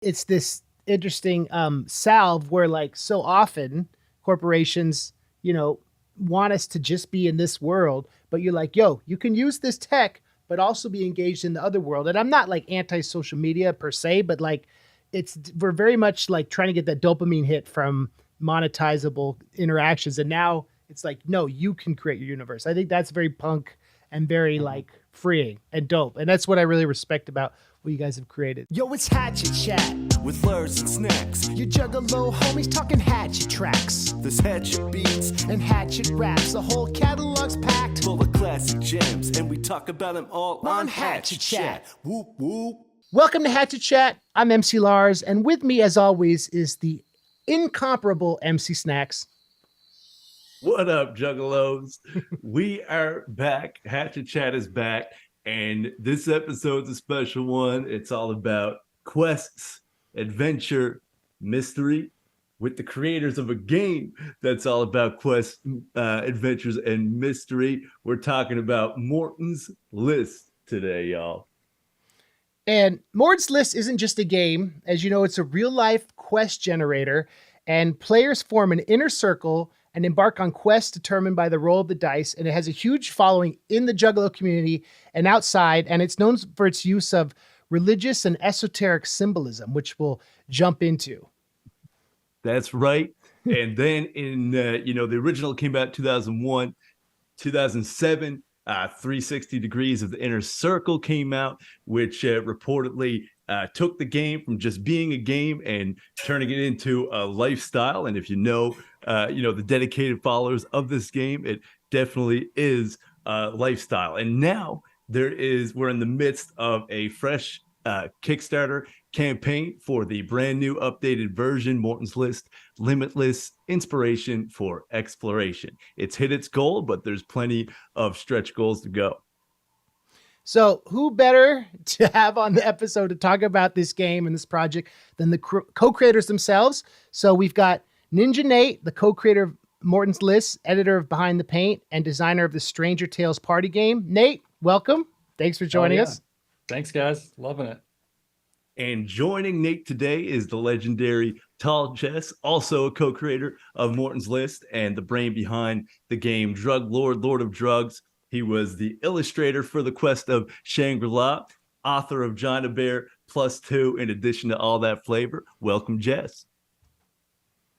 it's this interesting salve where like so often corporations, you know, want us to just be in this world, but you're like, yo, you can use this tech, but also be engaged in the other world. And I'm not like anti-social media per se, but like we're very much like trying to get that dopamine hit from monetizable interactions. And now it's like, no, you can create your universe. I think that's very punk and very like freeing and dope. And that's what I really respect about what you guys have created. Yo, it's Hatchet Chat with Lars and Snax. Your Juggalo homies talking hatchet tracks. There's hatchet beats and hatchet raps. The whole catalog's packed full of classic gems, and we talk about them all on Hatchet Chat. Whoop whoop. Welcome to Hatchet Chat. I'm MC Lars, and with me, as always, is the incomparable MC Snax. What up, Juggalos? We are back. Hatchet Chat is back. And this episode's a special one. It's all about quests, adventure, mystery, with the creators of a game that's all about quests, adventures, and mystery. We're talking about Morton's List today, y'all. And Morton's List isn't just a game. As you know, it's a real-life quest generator, and players form an inner circle and embark on quests determined by the roll of the dice. And it has a huge following in the Juggalo community and outside. And it's known for its use of religious and esoteric symbolism, which we'll jump into. That's right. And then in, the original came out 2001, 2007, 360 Degrees of the Inner Circle came out, which reportedly took the game from just being a game and turning it into a lifestyle. And if you know the dedicated followers of this game, it definitely is a lifestyle. And now we're in the midst of a fresh Kickstarter campaign for the brand new updated version, Morton's List, Limitless Inspiration for Exploration. It's hit its goal, but there's plenty of stretch goals to go. So who better to have on the episode to talk about this game and this project than the co-creators themselves? So we've got Ninja Nate, the co-creator of Morton's List, editor of Behind the Paint, and designer of the Stranger Tales party game. Nate, welcome. Thanks for joining us. Thanks, guys. Loving it. And joining Nate today is the legendary Tall Jess, also a co-creator of Morton's List and the brain behind the game Drug Lord, Lord of Drugs. He was the illustrator for the Quest of Shangri-La, author of John a Bear +2, in addition to all that flavor. Welcome, Jess.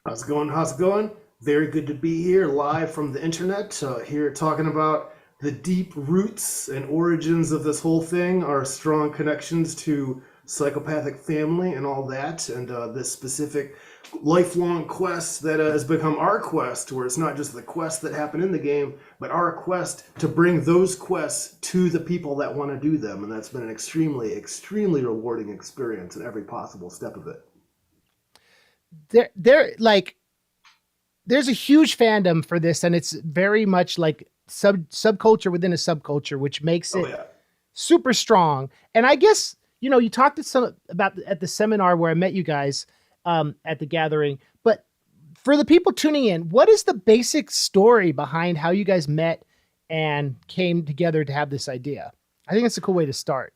How's it going? How's it going? Very good to be here live from the internet, here talking about the deep roots and origins of this whole thing, our strong connections to psychopathic family and all that, and this specific lifelong quest that has become our quest, where it's not just the quests that happen in the game, but our quest to bring those quests to the people that want to do them. And that's been an extremely, extremely rewarding experience in every possible step of it. There's a huge fandom for this, and it's very much like subculture within a subculture, which makes it super strong. And I guess, you talked about at the seminar where I met you guys at the gathering, but for the people tuning in, what is the basic story behind how you guys met and came together to have this idea? I think it's a cool way to start.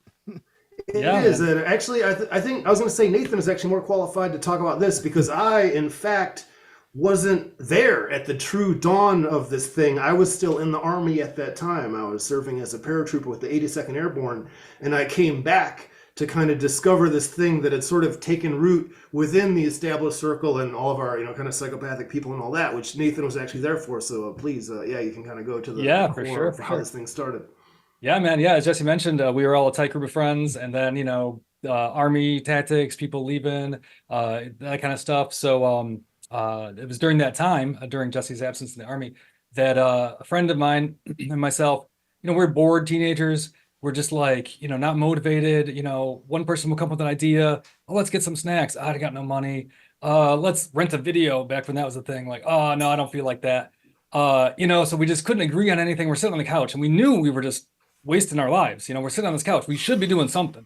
It is. And actually, I think I was going to say Nathan is actually more qualified to talk about this because I, in fact, wasn't there at the true dawn of this thing. I was still in the Army at that time. I was serving as a paratrooper with the 82nd Airborne, and I came back to kind of discover this thing that had sort of taken root within the established circle and all of our, kind of psychopathic people and all that, which Nathan was actually there for. So please, you can kind of go to the for sure, for how this thing started. Yeah, man. Yeah, as Jesse mentioned, we were all a tight group of friends, and then Army tactics, people leaving, that kind of stuff. So it was during that time, during Jesse's absence in the Army, that a friend of mine and myself, we're bored teenagers. We're just like, not motivated. One person will come up with an idea. Oh, let's get some snacks. I got no money. Let's rent a video back when that was a thing. Like, oh, no, I don't feel like that. So we just couldn't agree on anything. We're sitting on the couch and we knew we were just wasting our lives. We're sitting on this couch. We should be doing something.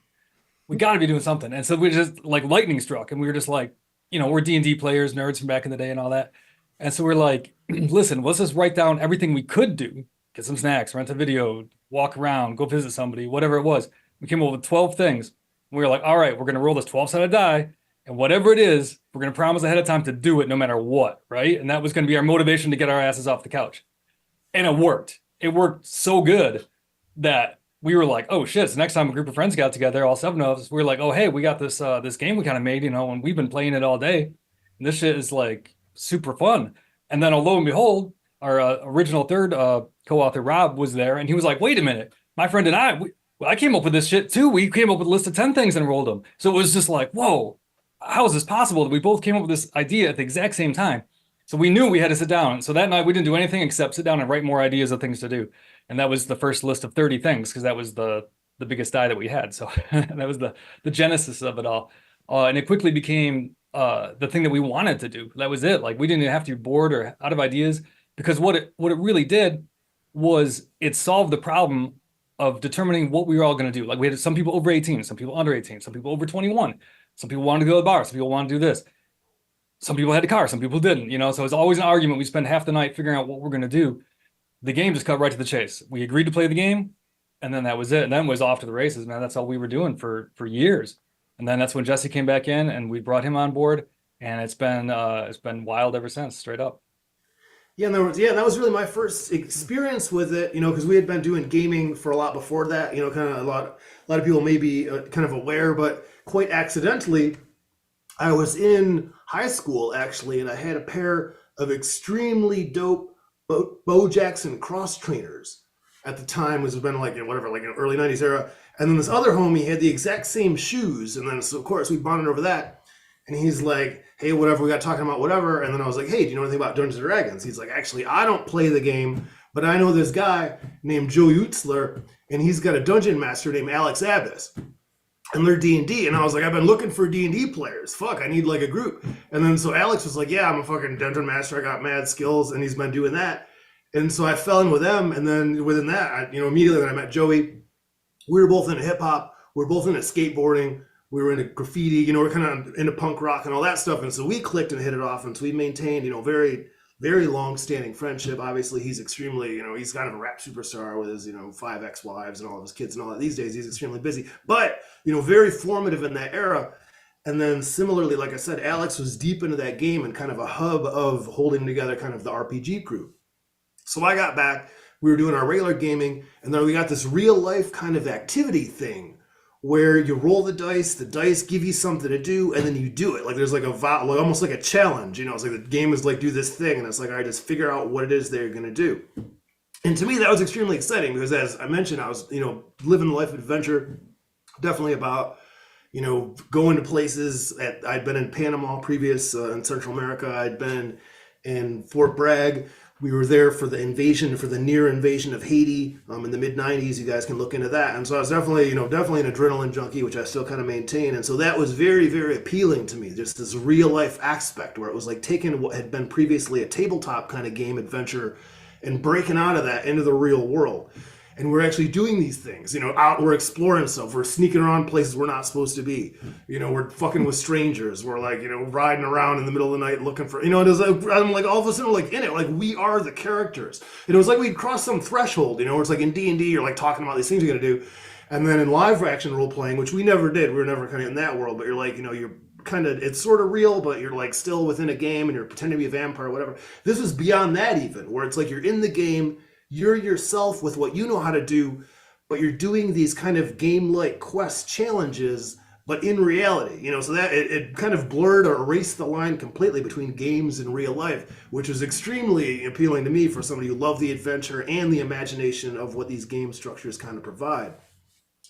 We got to be doing something. And so we just like lightning struck and we were just like, we're D&D players, nerds from back in the day and all that. And so we're like, listen, let's just write down everything we could do. Get some snacks, rent a video, walk around, go visit somebody, whatever it was. We came up with 12 things. We were like, all right, we're going to roll this 12-sided die. And whatever it is, we're going to promise ahead of time to do it no matter what, right? And that was going to be our motivation to get our asses off the couch. And it worked. It worked so good that we were like, oh shit, so next time a group of friends got together, all 7 of us, we were like, oh, hey, we got this this game we kind of made, and we've been playing it all day. And this shit is like super fun. And then lo and behold, our original third co-author, Rob, was there, and he was like, wait a minute, my friend and I came up with this shit too. We came up with a list of 10 things and rolled them. So it was just like, whoa, how is this possible that we both came up with this idea at the exact same time? So we knew we had to sit down. So that night we didn't do anything except sit down and write more ideas of things to do. And that was the first list of 30 things, because that was the biggest die that we had. So that was the genesis of it all. And it quickly became the thing that we wanted to do. That was it. Like, we didn't even have to be bored or out of ideas, because what it really did was it solved the problem of determining what we were all going to do. Like, we had some people over 18, some people under 18, some people over 21. Some people wanted to go to the bar, some people wanted to do this. Some people had a car, some people didn't, so it's always an argument. We spend half the night figuring out what we're going to do. The game just cut right to the chase. We agreed to play the game, and then that was it. And then it was off to the races, man. That's all we were doing for years. And then that's when Jesse came back in, and we brought him on board, and it's been wild ever since, straight up. Yeah, and that was really my first experience with it, because we had been doing gaming for a lot before that, kind of a lot of people may be kind of aware, but quite accidentally, I was in high school actually, and I had a pair of extremely dope Bo Jackson cross trainers at the time. Was been like early 90s era. And then this other homie had the exact same shoes, and then so of course we bonded over that. And he's like, hey, whatever, we got talking about whatever. And then I was like, hey, do you know anything about Dungeons and Dragons? He's like, actually, I don't play the game, but I know this guy named Joe Utzler, and he's got a dungeon master named Alex Abbas. And they're D&D. And I was like, I've been looking for D&D players. Fuck, I need like a group. And then so Alex was like, yeah, I'm a fucking dungeon master. I got mad skills. And he's been doing that. And so I fell in with them. And then within that, immediately when I met Joey, we were both into hip hop. We were both into skateboarding. We were into graffiti. We're kind of into punk rock and all that stuff. And so we clicked and hit it off. And so we maintained, very, very long-standing friendship. Obviously, he's extremely, he's kind of a rap superstar with his, 5 ex-wives and all of his kids and all that. These days, he's extremely busy. But, very formative in that era. And then similarly, like I said, Alex was deep into that game and kind of a hub of holding together kind of the RPG crew. So I got back, we were doing our regular gaming, and then we got this real-life kind of activity thing where you roll the dice give you something to do, and then you do it. Like there's like almost like a challenge, it's like the game is like, do this thing, and it's like, all right, just figure out what it is that you're going to do. And to me, that was extremely exciting because, as I mentioned, I was, living the life of adventure, definitely about, going to places. I'd been in Panama previous, in Central America. I'd been in Fort Bragg. We were there for the near invasion of Haiti in the mid-90s. You guys can look into that. And so I was definitely an adrenaline junkie, which I still kind of maintain. And so that was very, very appealing to me, just this real-life aspect where it was like taking what had been previously a tabletop kind of game adventure and breaking out of that into the real world. And we're actually doing these things, we're exploring stuff. We're sneaking around places we're not supposed to be. We're fucking with strangers. We're like, riding around in the middle of the night looking for, it was like, I'm like, all of a sudden, we're like in it, like we are the characters. And it was like we'd crossed some threshold, where it's like in D&D, you're like talking about these things you're going to do. And then in live action role playing, which we never did, we were never kind of in that world, but you're like, you're kind of, it's sort of real, but you're like still within a game and you're pretending to be a vampire or whatever. This was beyond that even, where it's like you're in the game, you're yourself with what you know how to do, but you're doing these kind of game-like quest challenges, but in reality, so that it kind of blurred or erased the line completely between games and real life, which was extremely appealing to me for somebody who loved the adventure and the imagination of what these game structures kind of provide.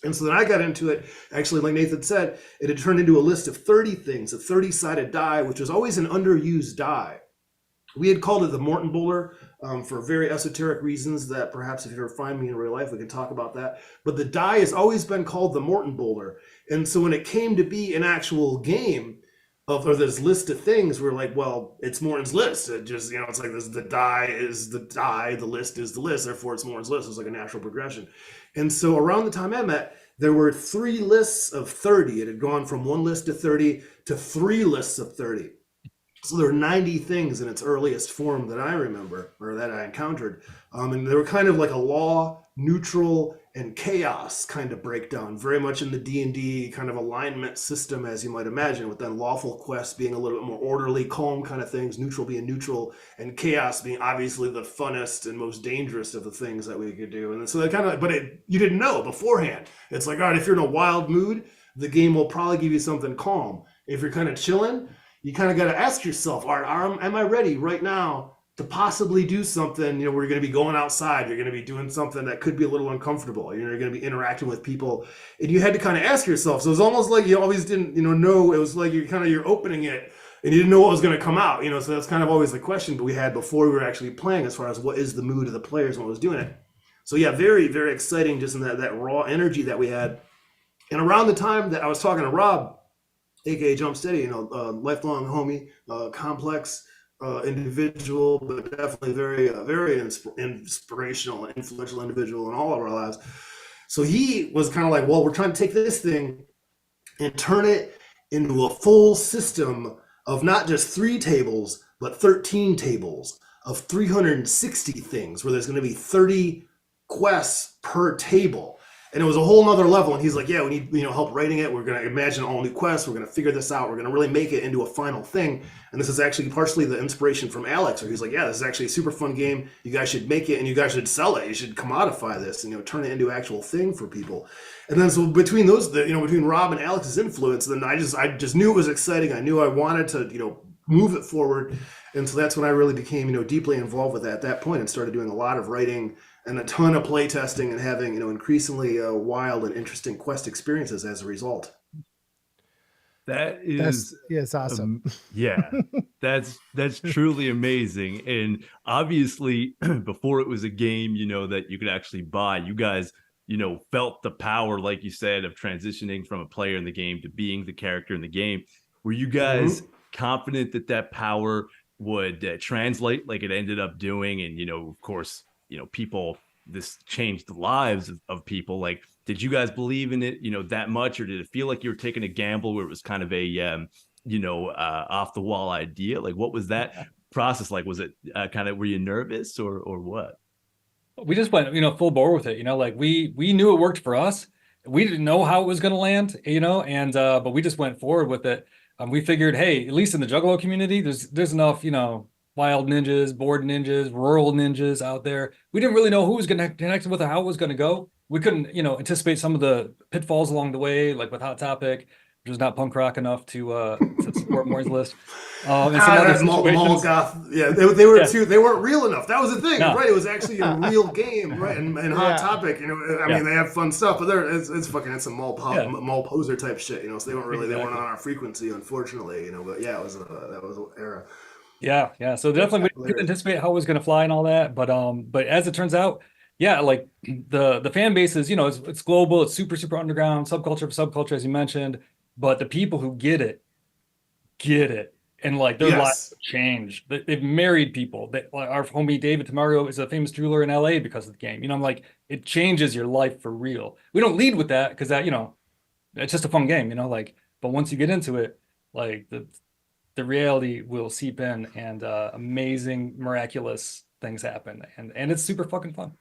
And so then I got into it, actually, like Nathan said, it had turned into a list of 30 things, a 30-sided die, which was always an underused die. We had called it the Morton Boulder for very esoteric reasons that perhaps if you ever find me in real life, we can talk about that. But the die has always been called the Morton Boulder. And so when it came to be an actual game or this list of things, we're like, well, it's Morton's list. It just, it's like this, the die is the die, the list is the list, therefore it's Morton's list. It's like a natural progression. And so around the time I met, there were 3 lists of 30. It had gone from 1 list of 30 to 3 lists of 30. So there were 90 things in its earliest form that I remember, or that I encountered. And they were kind of like a law, neutral, and chaos kind of breakdown, very much in the D&D kind of alignment system, as you might imagine, with then lawful quests being a little bit more orderly, calm kind of things, neutral being neutral, and chaos being obviously the funnest and most dangerous of the things that we could do. And so that kind of, but you didn't know beforehand. It's like, all right, if you're in a wild mood, the game will probably give you something calm. If you're kind of chilling, you kind of got to ask yourself, all right, am I ready right now to possibly do something, where you're going to be going outside, you're going to be doing something that could be a little uncomfortable, you're going to be interacting with people, and you had to kind of ask yourself. So it's almost like you always didn't, know, it was like you're opening it and you didn't know what was going to come out, so that's kind of always the question that we had before we were actually playing, as far as what is the mood of the players when I was doing it. So yeah, very, very exciting, just in that raw energy that we had. And around the time that I was talking to Rob, aka Jumpsteady, lifelong homie, complex individual, but definitely very inspirational, influential individual in all of our lives. So he was kind of like, well, we're trying to take this thing and turn it into a full system of not just 3 tables, but 13 tables of 360 things, where there's going to be 30 quests per table. And it was a whole nother level. And he's like, yeah, we need, help writing it. We're going to imagine all new quests. We're going to figure this out. We're going to really make it into a final thing. And this is actually partially the inspiration from Alex, where he's like, yeah, this is actually a super fun game. You guys should make it, and you guys should sell it. You should commodify this and, turn it into an actual thing for people. And then so between those, between Rob and Alex's influence, then I just knew it was exciting. I knew I wanted to, move it forward. And so that's when I really became, deeply involved with that at that point, and started doing a lot of writing and a ton of play testing, and having, increasingly wild and interesting quest experiences as a result. It's awesome. Yeah, that's truly amazing. And obviously, before it was a game, that you could actually buy, you guys, felt the power, like you said, of transitioning from a player in the game to being the character in the game. Were you guys confident that power would translate like it ended up doing? And, of course, people, this changed the lives of people. Like, did you guys believe in it, that much, or did it feel like you were taking a gamble where it was kind of a, off the wall idea? Like, what was that process like? Was it kind of, were you nervous or what? We just went, full bore with it, like we knew it worked for us. We didn't know how it was going to land, and, but we just went forward with it. We figured, hey, at least in the Juggalo community, there's enough, wild ninjas, board ninjas, rural ninjas out there. We didn't really know who was going to connect with or how it was going to go. We couldn't, anticipate some of the pitfalls along the way, like with Hot Topic, which was not punk rock enough to support Moore's list. And some other situations. Yeah, they were too. They weren't real enough. That was the thing, right? It was actually a real game, right? And Hot Topic, I mean, they have fun stuff, but it's some mall poser type shit, so they weren't on our frequency, unfortunately, But yeah, that was an era. Yeah. So definitely we couldn't anticipate how it was going to fly and all that, but as it turns out, yeah, like the fan base is, it's global, it's super underground, subculture for subculture, as you mentioned, but the people who get it, and like their lives have changed. They've married people. Our homie David Tamario is a famous jeweler in LA because of the game. I'm like, it changes your life for real. We don't lead with that because that, it's just a fun game, but once you get into it, like the reality will seep in, and amazing, miraculous things happen, and it's super fucking fun.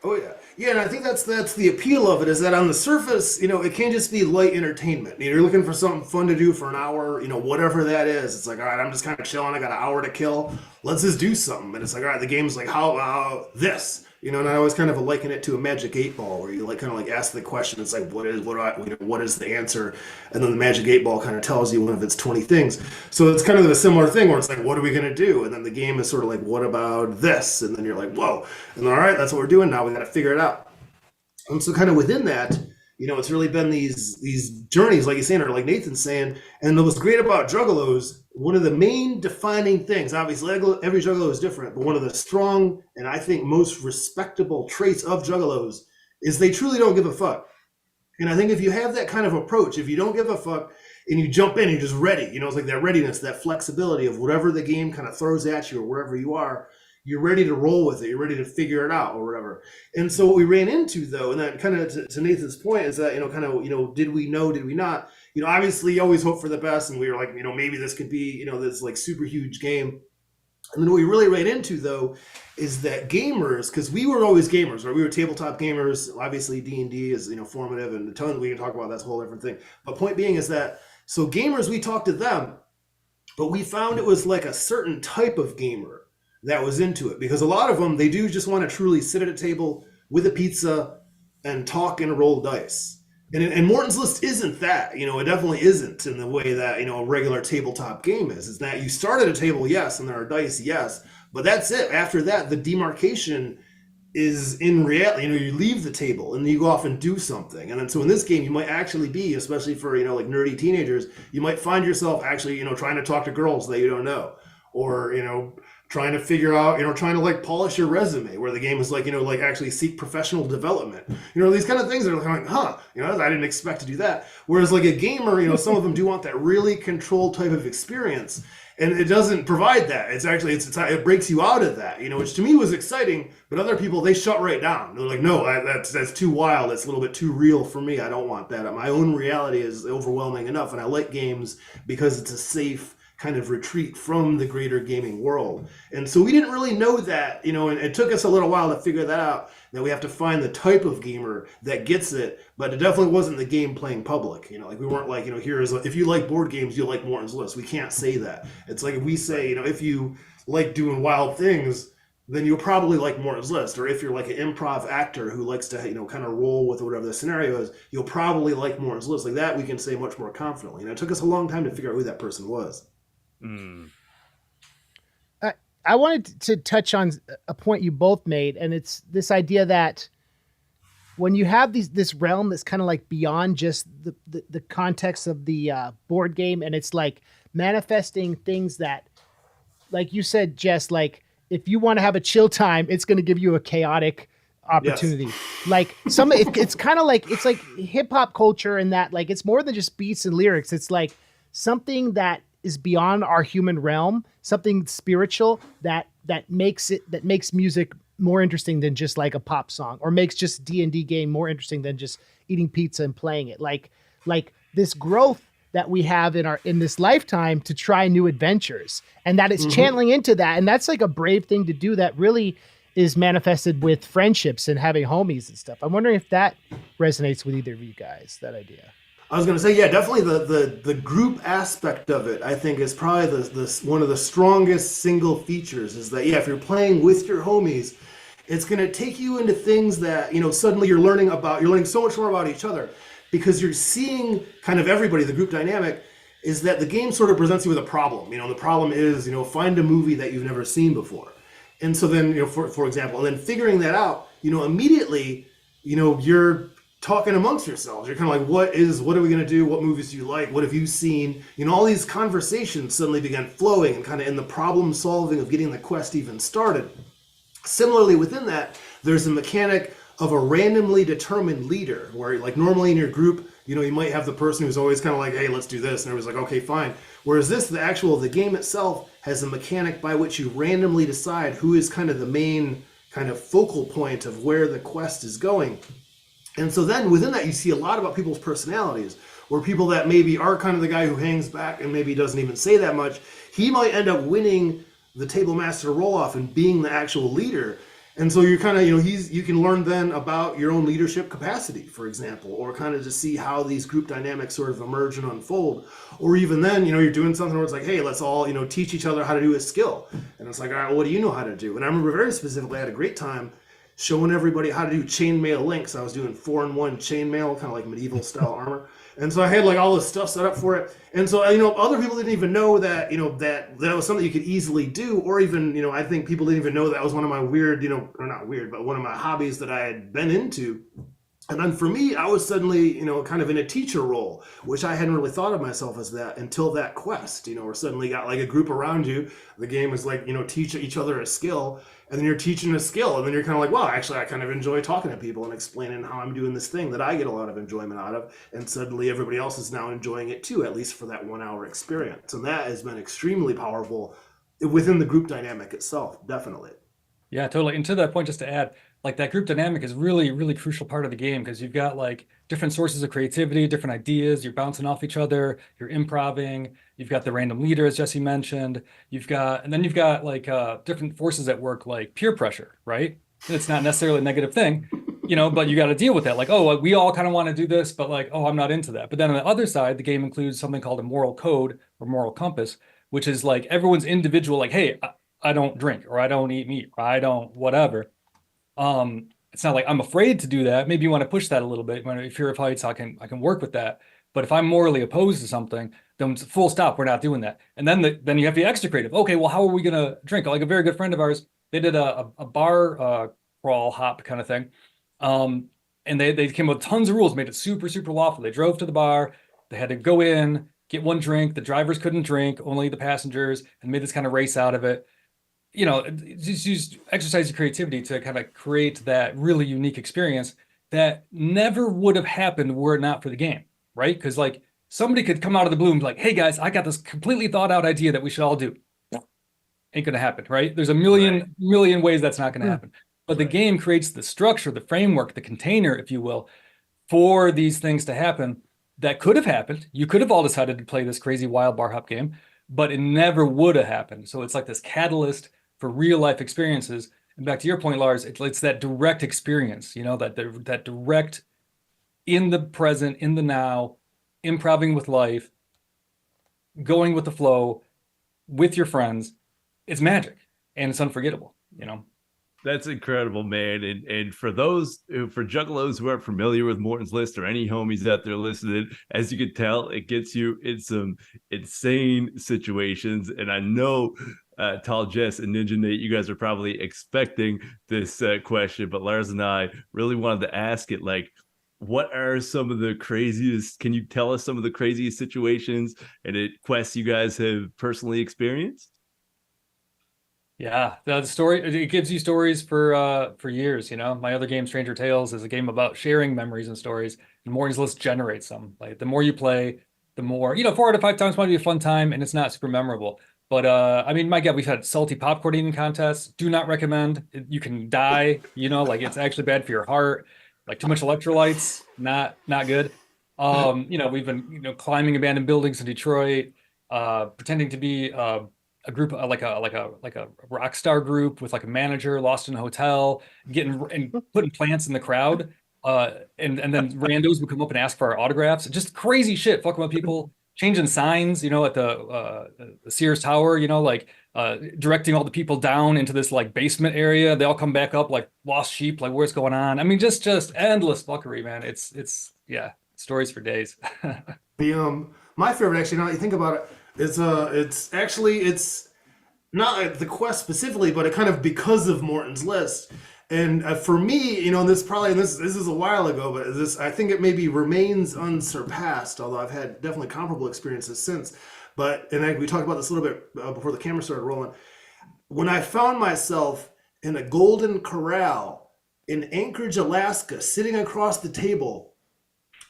Oh yeah, and I think that's the appeal of it, is that on the surface, it can't just be light entertainment. You're looking for something fun to do for an hour, whatever that is. It's like, all right, I'm just kind of chilling. I got an hour to kill. Let's just do something. And it's like, all right, the game's like, how this? And I always kind of liken it to a Magic 8-Ball, where you ask the question. It's like, what is the answer? And then the Magic 8-Ball kind of tells you one of its 20 things. So it's kind of a similar thing, where it's like, what are we going to do? And then the game is sort of like, what about this? And then you're like, whoa. And all right, that's what we're doing now. We got to figure it out. And so kind of within that, it's really been these journeys, like you're saying, or like Nathan's saying. And what's great about Juggalos, one of the main defining things, obviously every Juggalo is different, but one of the strong and I think most respectable traits of Juggalos is they truly don't give a fuck. And I think if you have that kind of approach, if you don't give a fuck and you jump in, you're just ready, it's like that readiness, that flexibility of whatever the game kind of throws at you or wherever you are, you're ready to roll with it. You're ready to figure it out or whatever. And so what we ran into, though, and that kind of to Nathan's point, is that, did we know, did we not? Obviously you always hope for the best. And we were like, maybe this could be, this like super huge game. And then what we really ran into, though, is that gamers, because we were always gamers, right? We were tabletop gamers. Obviously, D&D is, formative, and a ton we can talk about. That's a whole different thing. But point being is that, so gamers, we talked to them, but we found it was like a certain type of gamer that was into it, because a lot of them, they do just want to truly sit at a table with a pizza and talk and roll dice. And Morton's List isn't that, it definitely isn't in the way that, a regular tabletop game is. It's that you start at a table, yes, and there are dice, yes, but that's it. After that, the demarcation is in reality, you leave the table and you go off and do something. And then so in this game, you might actually be, especially for, like nerdy teenagers, you might find yourself actually, trying to talk to girls that you don't know, or, trying to figure out, trying to like polish your resume, where the game is like, like actually seek professional development. These kind of things that are like, I didn't expect to do that. Whereas like a gamer, some of them do want that really controlled type of experience. And it doesn't provide that. It's actually, it breaks you out of that, which to me was exciting, but other people, they shut right down. They're like, no, that's too wild. That's a little bit too real for me. I don't want that. My own reality is overwhelming enough. And I like games because it's a safe kind of retreat from the greater gaming world. And so we didn't really know that, and it took us a little while to figure that out, that we have to find the type of gamer that gets it, but it definitely wasn't the game playing public. Like we weren't like, here is, if you like board games, you'll like Morton's List. We can't say that. It's like if we say, if you like doing wild things, then you'll probably like Morton's List. Or if you're like an improv actor who likes to, kind of roll with whatever the scenario is, you'll probably like Morton's List. Like that, we can say much more confidently. And it took us a long time to figure out who that person was. I wanted to touch on a point you both made, and it's this idea that when you have this realm that's kind of like beyond just the context of the board game, and it's like manifesting things that, like you said, Jess, like if you want to have a chill time, it's going to give you a chaotic opportunity. Yes. Like it's kind of like, it's like hip hop culture, and that like it's more than just beats and lyrics. It's like something that is beyond our human realm, something spiritual that makes music more interesting than just like a pop song, or makes just D&D game more interesting than just eating pizza and playing it. Like this growth that we have in this lifetime to try new adventures, and that it's channeling into that. And that's like a brave thing to do that really is manifested with friendships and having homies and stuff. I'm wondering if that resonates with either of you guys, that idea. I was going to say, yeah, definitely the group aspect of it, I think, is probably the one of the strongest single features, is that, yeah, if you're playing with your homies, it's going to take you into things that, suddenly you're learning so much more about each other, because you're seeing kind of everybody. The group dynamic is that the game sort of presents you with a problem. The problem is, find a movie that you've never seen before. And so then, for example, and then figuring that out, immediately, you're talking amongst yourselves. You're kind of like, what are we going to do? What movies do you like? What have you seen? All these conversations suddenly began flowing, and kind of in the problem solving of getting the quest even started. Similarly, within that, there's a mechanic of a randomly determined leader, where like normally in your group, you might have the person who's always kind of like, hey, let's do this. And everybody's like, okay, fine. Whereas the game itself has a mechanic by which you randomly decide who is kind of the main kind of focal point of where the quest is going. And so then within that, you see a lot about people's personalities, where people that maybe are kind of the guy who hangs back and maybe doesn't even say that much, he might end up winning the table master roll-off and being the actual leader. And so you're kind of, you can learn then about your own leadership capacity, for example, or kind of to see how these group dynamics sort of emerge and unfold. Or even then, you're doing something where it's like, hey, let's all, teach each other how to do a skill. And it's like, all right, well, what do you know how to do? And I remember very specifically, I had a great time showing everybody how to do chainmail links. I was doing 4-in-1 chainmail, kind of like medieval style armor. And so I had like all this stuff set up for it. And so, other people didn't even know that, that was something you could easily do. Or even, I think people didn't even know that was one of my weird, or not weird, but one of my hobbies that I had been into. And then for me, I was suddenly, kind of in a teacher role, which I hadn't really thought of myself as that until that quest, where suddenly got like a group around you. The game is like, teach each other a skill. And then you're teaching a skill, and then you're kind of like, well, actually, I kind of enjoy talking to people and explaining how I'm doing this thing that I get a lot of enjoyment out of. And suddenly everybody else is now enjoying it too, at least for that 1 hour experience. And that has been extremely powerful within the group dynamic itself, definitely. Yeah, totally. And to that point, just to add, like that group dynamic is really, really crucial part of the game, because you've got like different sources of creativity, different ideas, you're bouncing off each other, you're improving, you've got the random leader, as Jesse mentioned, and then you've got like different forces at work, like peer pressure, right? It's not necessarily a negative thing, but you got to deal with that. Like, oh, we all kind of want to do this, but like, oh, I'm not into that. But then on the other side, the game includes something called a moral code or moral compass, which is like everyone's individual, like, hey, I don't drink, or I don't eat meat, or I don't whatever. It's not like I'm afraid to do that. Maybe you want to push that a little bit. When you fear of heights, I can work with that. But if I'm morally opposed to something, then it's full stop. We're not doing that. And then you have to be extra creative. Okay, well, how are we gonna drink? Like a very good friend of ours, they did a bar crawl hop kind of thing. And they came up with tons of rules, made it super, super lawful. They drove to the bar, they had to go in, get one drink, the drivers couldn't drink, only the passengers, and made this kind of race out of it. Just use exercise your creativity to kind of create that really unique experience that never would have happened were it not for the game, right? Because like somebody could come out of the blue and be like, hey guys, I got this completely thought out idea that we should all do. Ain't gonna happen, right? There's a million ways that's not gonna happen. But the game creates the structure, the framework, the container, if you will, for these things to happen that could have happened. You could have all decided to play this crazy wild bar hop game, but it never would have happened. So it's like this catalyst for real life experiences. And back to your point, Lars, it's that direct experience, that direct in the present, in the now, improving with life, going with the flow with your friends. It's magic and it's unforgettable, That's incredible, man. And for juggalos who aren't familiar with Morton's List, or any homies out there listening, as you can tell, it gets you in some insane situations. And I know Tall Jess and Ninja Nate, you guys are probably expecting this question, but Lars and I really wanted to ask it, like, what are some of the craziest, can you tell us some of the craziest situations and quests you guys have personally experienced? Yeah, the story, it gives you stories for years. My other game, Stranger Tales, is a game about sharing memories and stories, and Morton's List generates them. Like the more you play, the more, 4 out of 5 times might be a fun time, and it's not super memorable. But my God, we've had salty popcorn eating contests. Do not recommend. You can die, like it's actually bad for your heart. Like too much electrolytes, not good. We've been climbing abandoned buildings in Detroit, pretending to be a group, like a rock star group with like a manager lost in a hotel, putting plants in the crowd, and then randos would come up and ask for our autographs. Just crazy shit, fucking with people, changing signs, at the Sears Tower, directing all the people down into this like basement area. They all come back up like lost sheep, like where's going on? I mean, just endless fuckery, man. It's stories for days. My favorite, actually, now that you think about it, it's not the quest specifically, but it kind of because of Morton's List. And for me, this is a while ago, but I think it maybe remains unsurpassed, although I've had definitely comparable experiences since. We talked about this a little bit before the camera started rolling. When I found myself in a Golden Corral in Anchorage, Alaska, sitting across the table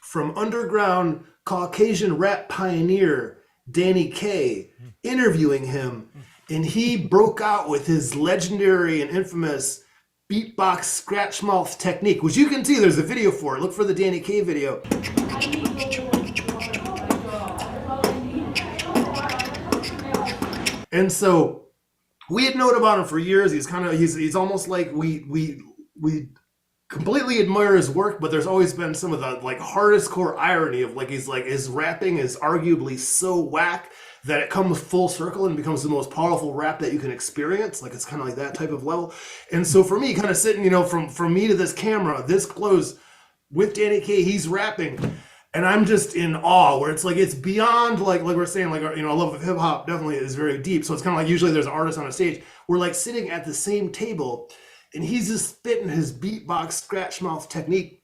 from underground Caucasian rap pioneer Danny Kaye, interviewing him, and he broke out with his legendary and infamous beatbox scratch mouth technique, which you can see there's a video for it. Look for the Danny Kaye video. And so we had known about him for years. He's almost like we completely admire his work, but there's always been some of the like hardest core irony of like his rapping is arguably so whack that it comes full circle and becomes the most powerful rap that you can experience. Like it's kind of like that type of level. And so for me, kind of sitting, from me to this camera, this close with Danny Kaye, he's rapping, and I'm just in awe. Where it's like it's beyond like we're saying, like a love of hip hop definitely is very deep. So it's kind of like usually there's an artist on a stage. We're like sitting at the same table, and he's just spitting his beatbox scratch mouth technique,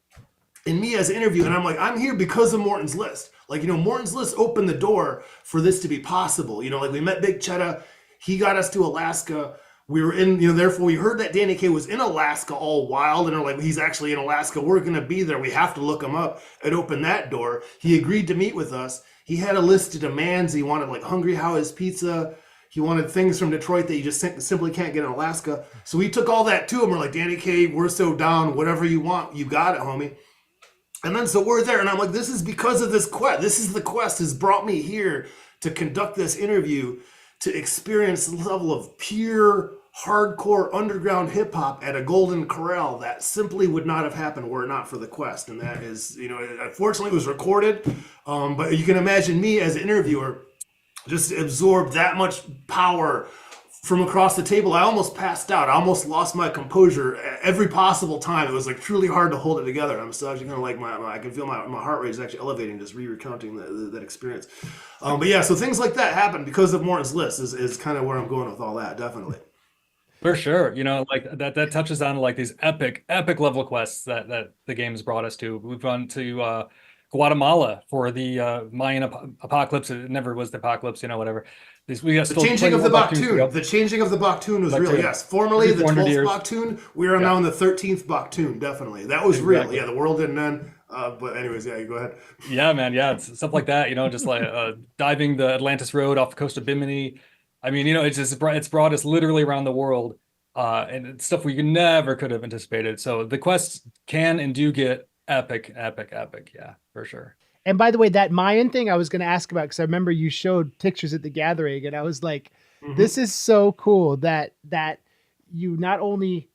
and me as an interview, and I'm like, I'm here because of Morton's List. Like, Morton's List opened the door for this to be possible. Like we met Big Cheddar, he got us to Alaska. We were in, therefore we heard that Danny Kaye was in Alaska all wild, and we're like, he's actually in Alaska. We're going to be there. We have to look him up. It opened that door. He agreed to meet with us. He had a list of demands. He wanted like Hungry Howie's Pizza. He wanted things from Detroit that you just simply can't get in Alaska. So we took all that to him. We're like, Danny K, we're so down. Whatever you want, you got it, homie. And then so we're there, and I'm like, this is because of this quest. This is the quest has brought me here to conduct this interview, to experience the level of pure, hardcore underground hip hop at a Golden Corral that simply would not have happened were it not for the quest. And that is, unfortunately it was recorded, but you can imagine me as an interviewer just absorbed that much power from across the table. I almost passed out. I almost lost my composure every possible time. It was like truly hard to hold it together. I'm still actually kind of like I can feel my heart rate is actually elevating just recounting that experience. But yeah, so things like that happen because of Morton's list is kind of where I'm going with all that. Definitely. For sure. Like that touches on like these epic level quests that the game's brought us to. We've gone to Guatemala for the Mayan apocalypse. It never was the apocalypse, whatever. We got the changing of the Bakhtun. The changing of the Bakhtun was real. Yes, formerly the 12th Bakhtun. We are now in the 13th Bakhtun. Definitely, that was real. Yeah, the world didn't end. But anyways, yeah, you go ahead. Yeah, man. Yeah, it's stuff like that. Just like diving the Atlantis Road off the coast of Bimini. I mean, it's brought us literally around the world, and it's stuff we never could have anticipated. So the quests can and do get epic. Yeah, for sure. And by the way, that Mayan thing I was going to ask about, because I remember you showed pictures at the gathering, and I was like, this is so cool that you not only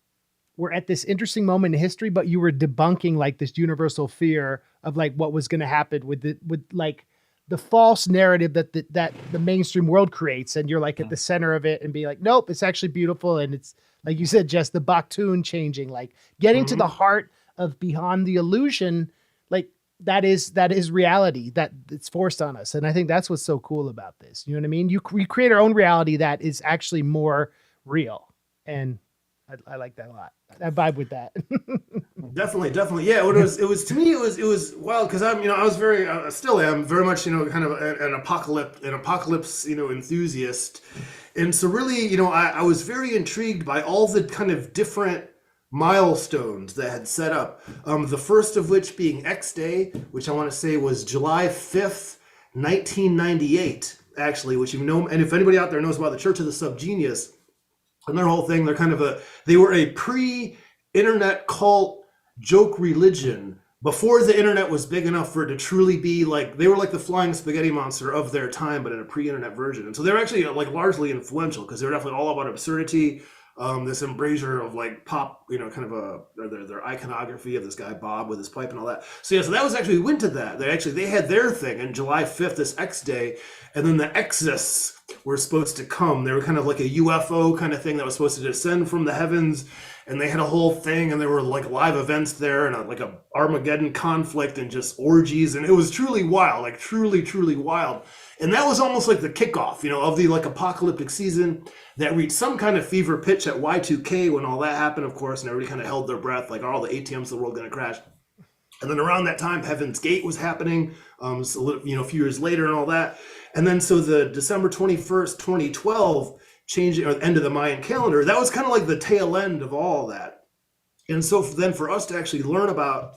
were at this interesting moment in history, but you were debunking like this universal fear of like what was going to happen with the false narrative that the mainstream world creates, and you're like at the center of it and be like, nope, it's actually beautiful. And it's like you said, just the Bakhtun changing, like getting to the heart of beyond the illusion, like that is reality that it's forced on us. And I think that's what's so cool about this. You know what I mean? We create our own reality that is actually more real. And I like that a lot. I vibe with that. Definitely. Yeah, it was to me, it was wild because I was very, still am very much, kind of an apocalypse, enthusiast. And so really, I was very intrigued by all the kind of different milestones that had set up. The first of which being X Day, which I want to say was July 5th, 1998, actually, which and if anybody out there knows about the Church of the Subgenius and their whole thing, they were a pre-internet cult joke religion before the internet was big enough for it to truly be like, they were like the flying spaghetti monster of their time, but in a pre-internet version. And so they're actually like largely influential because they're definitely all about absurdity. This embrasure of like pop, kind of their iconography of this guy Bob with his pipe and all that. So that was actually, we went to that. They had their thing on July 5th, this X Day, and then the Exus were supposed to come. They were kind of like a UFO kind of thing that was supposed to descend from the heavens, and they had a whole thing, and there were like live events there, and like a Armageddon conflict and just orgies, and it was truly wild, like truly wild. And that was almost like the kickoff, of the like apocalyptic season that reached some kind of fever pitch at Y2K when all that happened, of course, and everybody kind of held their breath, like, are all the ATMs of the world going to crash? And then around that time, Heaven's Gate was happening, a few years later and all that. And then so the December 21st, 2012, changing, or end of the Mayan calendar, that was kind of like the tail end of all that. And so then for us to actually learn about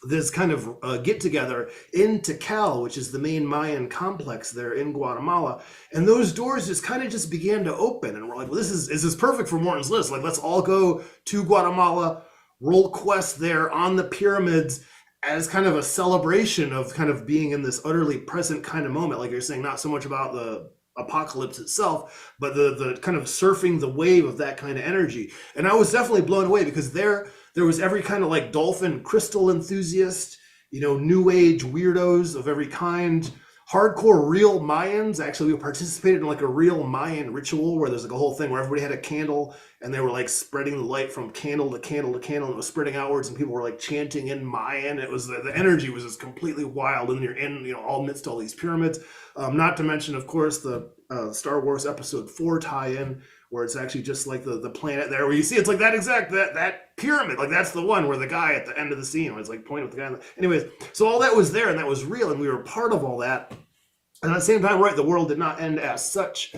this kind of get together in Tikal, which is the main Mayan complex there in Guatemala, and those doors just began to open, and we're like, well, this is perfect for Morton's list. Like, let's all go to Guatemala, roll quest there on the pyramids as kind of a celebration of kind of being in this utterly present kind of moment, like you're saying, not so much about the apocalypse itself, but the kind of surfing the wave of that kind of energy. And I was definitely blown away because there was every kind of like dolphin crystal enthusiast, new age weirdos of every kind, hardcore real Mayans. Actually, we participated in like a real Mayan ritual where there's like a whole thing where everybody had a candle and they were like spreading the light from candle to candle to candle, and it was spreading outwards, and people were like chanting in Mayan. It was the energy was just completely wild, and you're in all amidst all these pyramids. Not to mention, of course, the Star Wars Episode 4 tie-in, where it's actually just like the planet there, where you see it's like that pyramid, like that's the one where the guy at the end of the scene, where it's like pointing with the guy. Anyways, so all that was there, and that was real, and we were part of all that. And at the same time, right, the world did not end as such.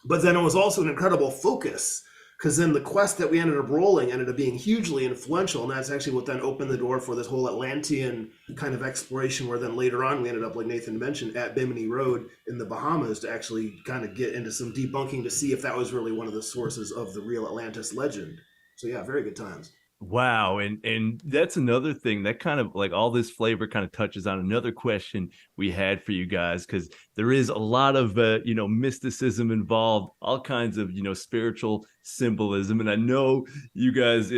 But then it was also an incredible focus, because then the quest that we ended up rolling ended up being hugely influential, and that's actually what then opened the door for this whole Atlantean kind of exploration, where then later on we ended up, like Nathan mentioned, at Bimini Road in the Bahamas to actually kind of get into some debunking to see if that was really one of the sources of the real Atlantis legend. So yeah, very good times. Wow. And that's another thing that kind of like all this flavor kind of touches on another question we had for you guys, because there is a lot of, mysticism involved, all kinds of, spiritual symbolism. And I know you guys,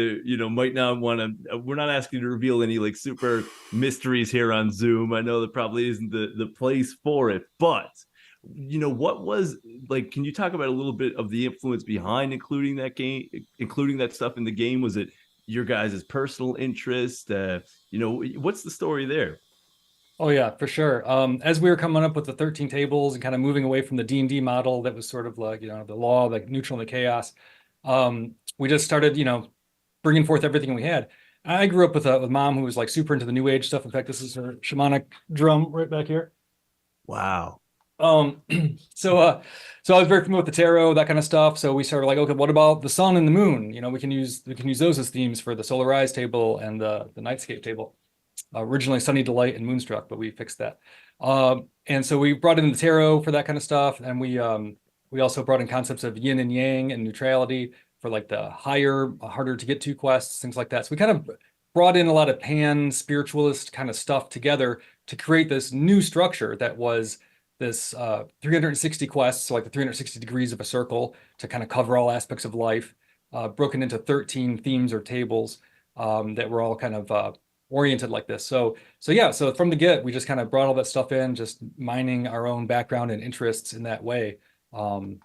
might not want to, we're not asking you to reveal any like super mysteries here on Zoom. I know that probably isn't the place for it, but what was like, can you talk about a little bit of the influence behind including that stuff in the game? Was it your guys' personal interest? What's the story there? Oh yeah, for sure. As we were coming up with the 13 tables and kind of moving away from the D&D model that was sort of like, the law, like neutral and the chaos, we just started, bringing forth everything we had. I grew up with mom who was like super into the new age stuff. In fact, this is her shamanic drum right back here. Wow. So I was very familiar with the tarot, that kind of stuff. So we started like, okay, what about the sun and the moon? We can use those as themes for the Solar Rise table and the Nightscape table. Originally Sunny Delight and Moonstruck, but we fixed that. And so we brought in the tarot for that kind of stuff, and we also brought in concepts of yin and yang and neutrality for like the higher, harder to get to quests, things like that. So we kind of brought in a lot of pan spiritualist kind of stuff together to create this new structure that was this 360 quests, so like the 360 degrees of a circle to kind of cover all aspects of life, broken into 13 themes or tables that were all kind of oriented like this. So from the get, we just kind of brought all that stuff in, just mining our own background and interests in that way. And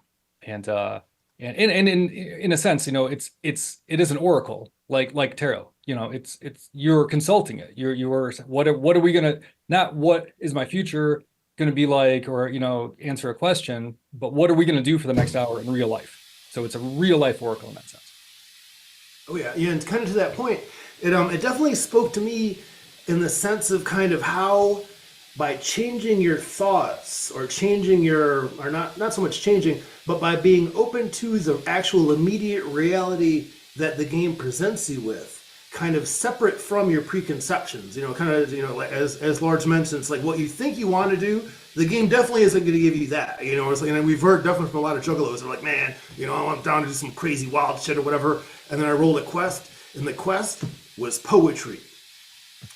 in a sense, it is an oracle like tarot. It's you're consulting it. You're what are we gonna, not what is my future going to be like, or answer a question, but what are we going to do for the next hour in real life? So it's a real life oracle in that sense. Oh yeah, and kind of to that point, it definitely spoke to me in the sense of kind of how by changing your thoughts or not so much changing, but by being open to the actual immediate reality that the game presents you with, kind of separate from your preconceptions, like as Lars mentioned, it's like what you think you want to do, the game definitely isn't going to give you that, it's like, and we've heard definitely from a lot of juggalos, they're like, man, I'm down to do some crazy wild shit or whatever, and then I rolled a quest, and the quest was poetry,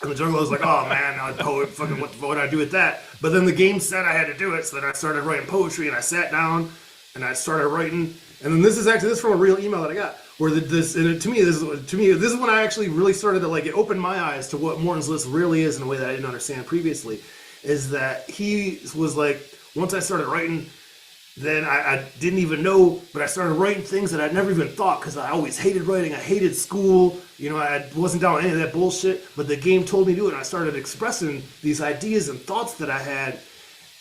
and the juggalo's like, oh man, I'm a poet, fucking what would I do with that? But then the game said I had to do it, so then I started writing poetry, and I sat down, and I started writing, and then this is from a real email that I got, where this is when I actually really started to, like, it opened my eyes to what Morton's list really is in a way that I didn't understand previously, is that he was like, once I started writing, then I didn't even know, but I started writing things that I'd never even thought, because I always hated writing, I hated school, I wasn't down with any of that bullshit, but the game told me to do it, and I started expressing these ideas and thoughts that I had,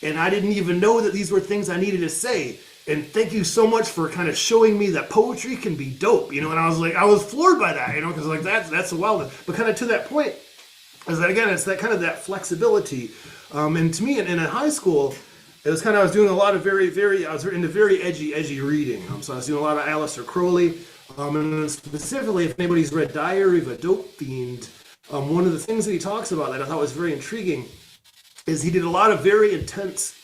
and I didn't even know that these were things I needed to say. And thank you so much for kind of showing me that poetry can be dope, and I was like, I was floored by that, because like that's a wild, but kind of to that point, is that again, it's that kind of that flexibility, and to me, in high school, it was kind of, I was doing a lot of I was into very edgy reading, so I was doing a lot of Aleister Crowley, and specifically, if anybody's read Diary of a Dope Fiend, one of the things that he talks about that I thought was very intriguing is he did a lot of very intense,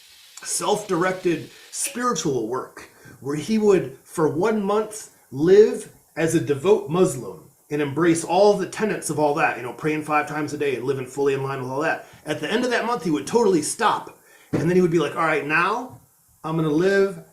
self-directed spiritual work, where he would, for 1 month, live as a devout Muslim and embrace all the tenets of all that, praying 5 times a day and living fully in line with all that. At the end of that month, he would totally stop. And then he would be like, all right, now I'm going to live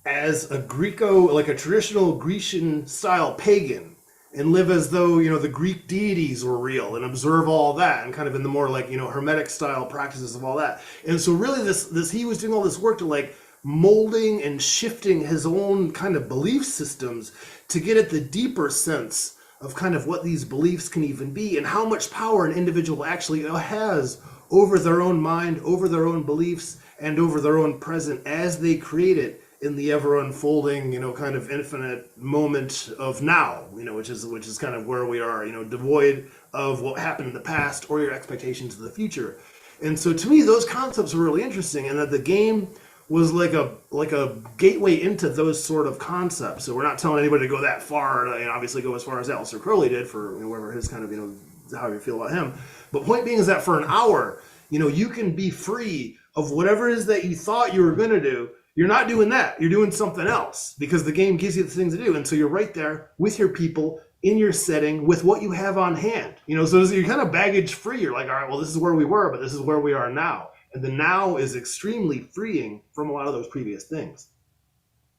as a traditional Grecian style pagan, and live as though, the Greek deities were real, and observe all that, and kind of in the more like, Hermetic style practices of all that. And so really this he was doing all this work to like molding and shifting his own kind of belief systems to get at the deeper sense of kind of what these beliefs can even be, and how much power an individual actually has over their own mind, over their own beliefs, and over their own present as they create it in the ever unfolding, kind of infinite moment of now, which is kind of where we are, devoid of what happened in the past or your expectations of the future. And so to me, those concepts were really interesting, and that the game was like a gateway into those sort of concepts. So we're not telling anybody to go that far, and obviously go as far as Aleister Crowley did for whatever his kind of how you feel about him. But point being is that for an hour, you can be free of whatever it is that you thought you were going to do. You're not doing that. You're doing something else because the game gives you the things to do, and so you're right there with your people in your setting with what you have on hand. So you're kind of baggage free. You're like, all right, well, this is where we were, but this is where we are now. And the now is extremely freeing from a lot of those previous things.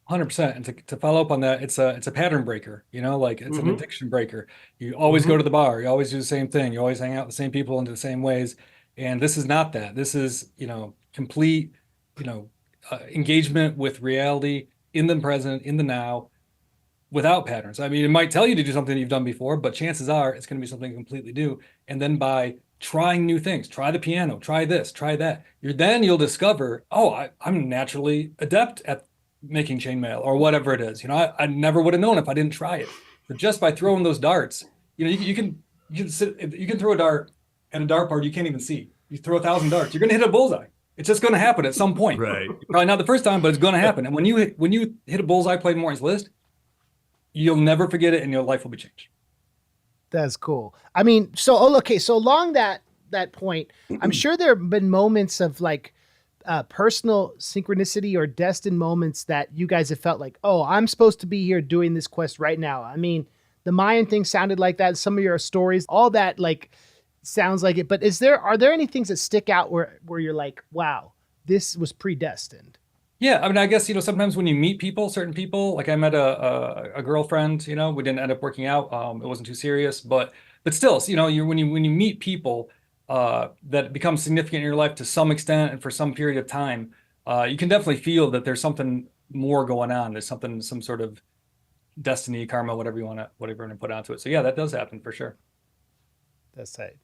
100%. And to follow up on that, it's a pattern breaker, like it's an addiction breaker. You always go to the bar. You always do the same thing. You always hang out with the same people and do the same ways. And this is not that. This is, complete, engagement with reality in the present, in the now, without patterns. I mean, it might tell you to do something that you've done before, but chances are it's going to be something completely new. And then by trying new things, try the piano, try this, try that, you'll discover, oh, I'm naturally adept at making chainmail or whatever it is. I never would have known if I didn't try it. But just by throwing those darts, you can throw a dart at a dartboard you can't even see. You throw 1,000 darts, you're going to hit a bullseye. It's just going to happen at some point. Right. Probably not the first time, but it's going to happen. And when you hit a bullseye playing Morton's List, you'll never forget it and your life will be changed. That's cool. I mean, so along that point, I'm sure there have been moments of like personal synchronicity or destined moments that you guys have felt like, oh, I'm supposed to be here doing this quest right now. I mean, the Mayan thing sounded like that. Some of your stories, all that like sounds like it. But are there any things that stick out where you're like, wow, this was predestined? Yeah, I mean, I guess, sometimes when you meet certain people, like I met a girlfriend, we didn't end up working out. It wasn't too serious, but still, when you meet people that become significant in your life to some extent and for some period of time, you can definitely feel that there's something more going on. There's some sort of destiny, karma, whatever you want to put onto it. So yeah, that does happen for sure. That's right.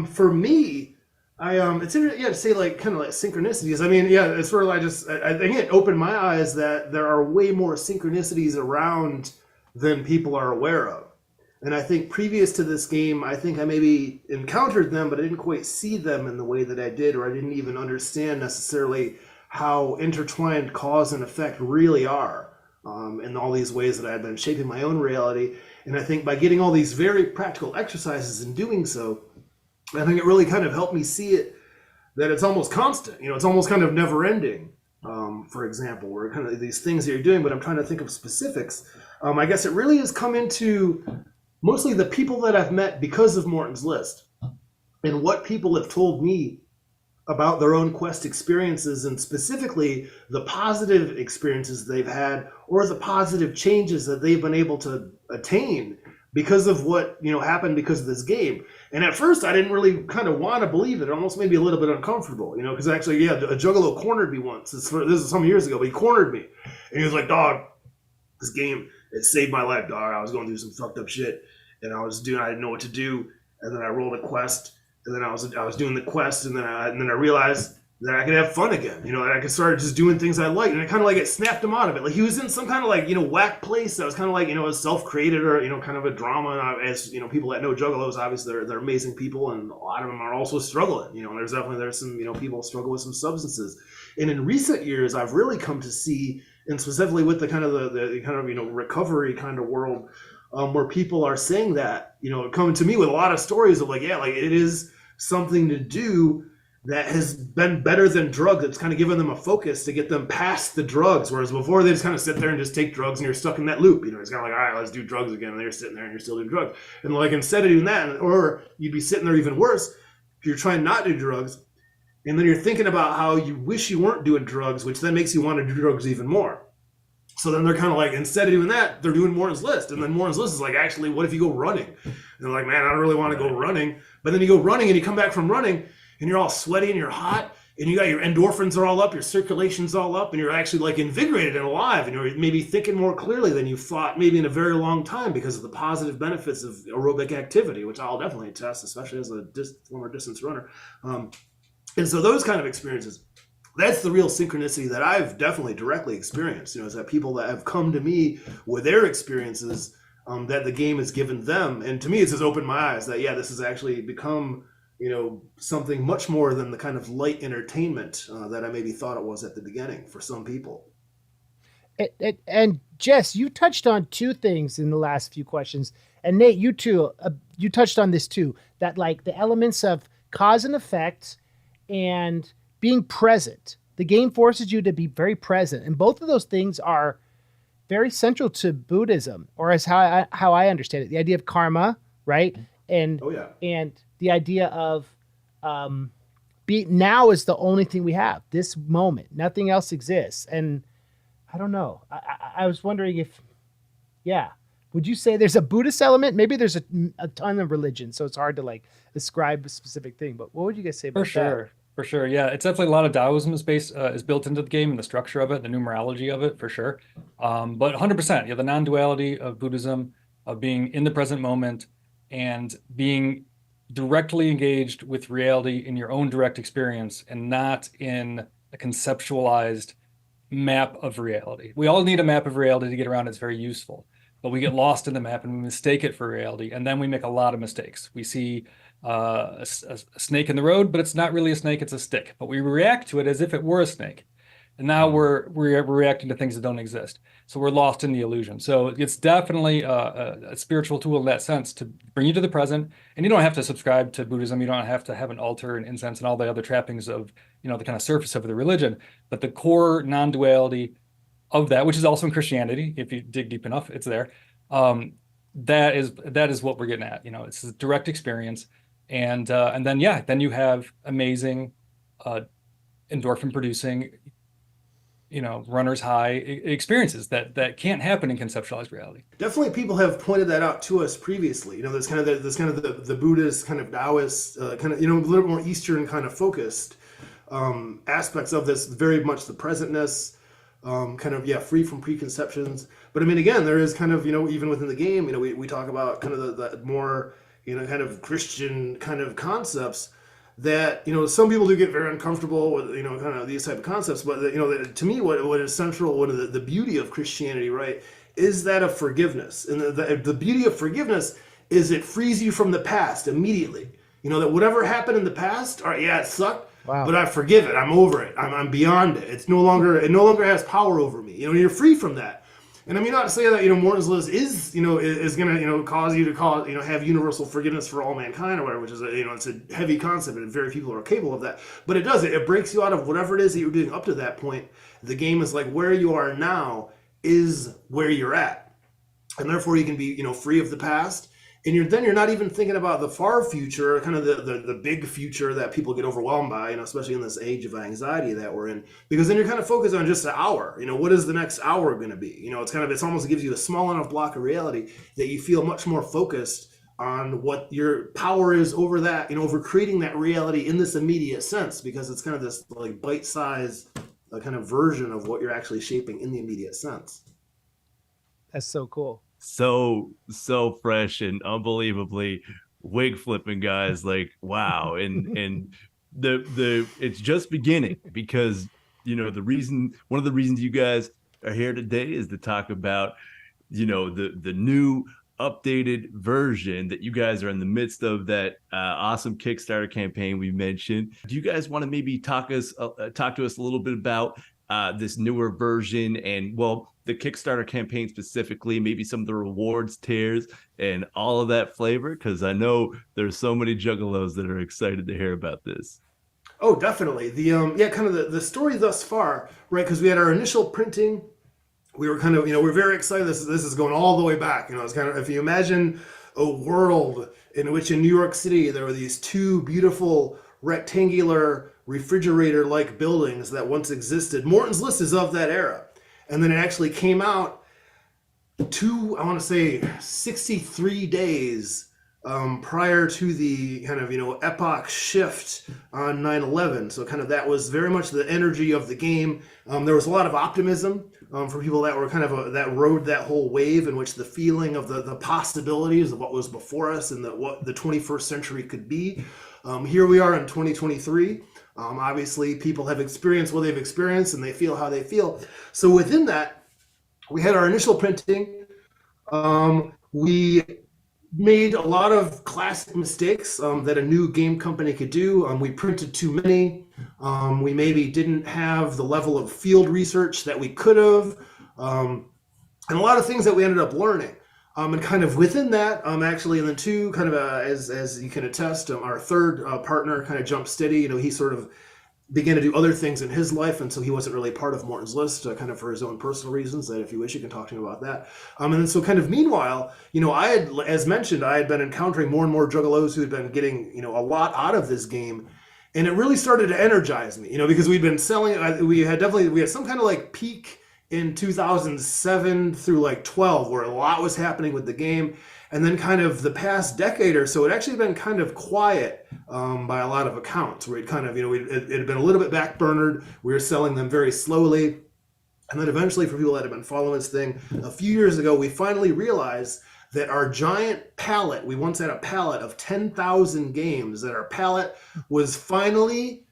For me, it's interesting, to say like kind of like synchronicities. I mean, it's sort of I think it opened my eyes that there are way more synchronicities around than people are aware of. And I think previous to this game, I think I maybe encountered them, but I didn't quite see them in the way that I did, or I didn't even understand necessarily how intertwined cause and effect really are in all these ways that I had been shaping my own reality. And I think by getting all these very practical exercises and doing so, I think it really kind of helped me see it, that it's almost constant. It's almost kind of never ending. For example, where kind of these things that you're doing, but I'm trying to think of specifics. I guess it really has come into mostly the people that I've met because of Morton's List and what people have told me about their own quest experiences, and specifically the positive experiences they've had or the positive changes that they've been able to attain because of what happened because of this game. And at first I didn't really kind of want to believe it. It almost made me a little bit uncomfortable, because actually, a Juggalo cornered me once. This is some years ago, but he cornered me and he was like, dog, this game, it saved my life, dog. I was going through some fucked up shit and I didn't know what to do. And then I rolled a quest, and then I was doing the quest, and then I realized that I could have fun again, and I could start just doing things I liked, and it kind of like it snapped him out of it. Like he was in some kind of like whack place that was kind of like a self-created or kind of a drama. And as people that know Juggalos, obviously they're amazing people, and a lot of them are also struggling. There's some people struggle with some substances, and in recent years I've really come to see, and specifically with the kind of the kind of recovery kind of world, where people are saying that coming to me with a lot of stories of like it is something to do that has been better than drugs. It's kind of given them a focus to get them past the drugs. Whereas before they just kind of sit there and just take drugs and you're stuck in that loop. It's kind of like, all right, let's do drugs again. And they're sitting there and you're still doing drugs. And like, instead of doing that, or you'd be sitting there even worse, if you're trying not to do drugs. And then you're thinking about how you wish you weren't doing drugs, which then makes you want to do drugs even more. So then they're kind of like, instead of doing that, they're doing Morton's List. And then Morton's List is like, actually, what if you go running? And they're like, man, I don't really want to go running. But then you go running and you come back from running and you're all sweaty and you're hot and you got your endorphins are all up, your circulation's all up, and you're actually like invigorated and alive, and you're maybe thinking more clearly than you thought maybe in a very long time because of the positive benefits of aerobic activity, which I'll definitely attest, especially as a former distance runner. And so those kind of experiences, that's the real synchronicity that I've definitely directly experienced, is that people that have come to me with their experiences that the game has given them. And to me, it's just opened my eyes that, this has actually become, something much more than the kind of light entertainment that I maybe thought it was at the beginning for some people. And Jess, you touched on two things in the last few questions, and Nate, you too. You touched on this too. That like the elements of cause and effect, and being present. The game forces you to be very present, and both of those things are very central to Buddhism, or as how I understand it. The idea of karma, right? And and the idea of now is the only thing we have. This moment, nothing else exists, and I don't know. I was wondering if, would you say there's a Buddhist element? Maybe there's a ton of religion, so it's hard to like ascribe a specific thing. But what would you guys say about that? For sure. Yeah, it's definitely a lot of Taoism is built into the game and the structure of it, the numerology of it, for sure. But 100%, the non-duality of Buddhism, of being in the present moment and being directly engaged with reality in your own direct experience and not in a conceptualized map of reality. We all need a map of reality to get around. It's very useful, but we get lost in the map and we mistake it for reality, and then we make a lot of mistakes. We see a snake in the road, but it's not really a snake, it's a stick, but we react to it as if it were a snake, and now we're reacting to things that don't exist, so we're lost in the illusion. So it's definitely a spiritual tool in that sense, to bring you to the present. And you don't have to subscribe to Buddhism, you don't have to have an altar and incense and all the other trappings of the kind of surface of the religion, but the core non-duality of that, which is also in Christianity, if you dig deep enough, it's there. That is what we're getting at. It's a direct experience, and then then you have amazing endorphin producing, runner's high experiences that can't happen in conceptualized reality. Definitely, people have pointed that out to us previously. There's kind of the Buddhist, kind of Taoist, kind of a little more Eastern kind of focused aspects of this. Very much the presentness, kind of free from preconceptions. But I mean, again, there is kind of even within the game, we talk about kind of the more kind of Christian kind of concepts that some people do get very uncomfortable with kind of these type of concepts. But to me, what is central, what is the beauty of Christianity, right, is that of forgiveness. And the beauty of forgiveness is it frees you from the past immediately. That whatever happened in the past, all right, it sucked. Wow. But I forgive it. I'm over it. I'm beyond it. It no longer has power over me. You're free from that. And I mean, not to say that Morton's list is going to cause you to have universal forgiveness for all mankind or whatever, which is it's a heavy concept, and very people are capable of that. But it does it breaks you out of whatever it is that you're doing up to that point. The game is like, where you are now is where you're at, and therefore you can be free of the past. And you're not even thinking about the far future, kind of the big future that people get overwhelmed by, especially in this age of anxiety that we're in, because then you're kind of focused on just an hour. What is the next hour going to be? It's almost gives you a small enough block of reality that you feel much more focused on what your power is over that, over creating that reality in this immediate sense, because it's kind of this like bite-sized kind of version of what you're actually shaping in the immediate sense. That's so cool. So fresh and unbelievably wig flipping, guys. Like, wow. And the it's just beginning, because one of the reasons you guys are here today is to talk about the new updated version that you guys are in the midst of, that awesome Kickstarter campaign we mentioned. Do you guys want to maybe talk to us a little bit about this newer version, and the Kickstarter campaign specifically, maybe some of the rewards tiers and all of that flavor? Because I know there's so many juggalos that are excited to hear about this. Oh, definitely. The kind of the story thus far, right? Because we had our initial printing. We were kind of we're very excited. This is going all the way back. It's kind of, if you imagine a world in which in New York City there were these two beautiful rectangular refrigerator-like buildings that once existed. Morton's List is of that era. And then it actually came out I want to say 63 days prior to the kind of, epoch shift on 9/11. So kind of that was very much the energy of the game. There was a lot of optimism for people that were kind of that rode that whole wave, in which the feeling of the possibilities of what was before us and what the 21st century could be. Here we are in 2023. Obviously, people have experienced what they've experienced, and they feel how they feel. So within that, we had our initial printing. We made a lot of classic mistakes that a new game company could do. We printed too many. We maybe didn't have the level of field research that we could have, and a lot of things that we ended up learning. And kind of within that, actually, and then two, kind of as you can attest, our third partner, kind of Jumpsteady, he sort of began to do other things in his life, and so he wasn't really part of Morton's list, kind of for his own personal reasons. That if you wish, you can talk to him about that. And then so kind of meanwhile, I had, as mentioned, I had been encountering more and more juggalos who had been getting a lot out of this game, and it really started to energize me, because we'd been selling. We had some kind of like peak in 2007 through like 12, where a lot was happening with the game. And then kind of the past decade or so, it actually been kind of quiet by a lot of accounts, where it kind of, it had been a little bit backburnered. We were selling them very slowly. And then eventually, for people that have been following this thing, a few years ago, we finally realized that our giant pallet, we once had a pallet of 10,000 games, that our pallet was finally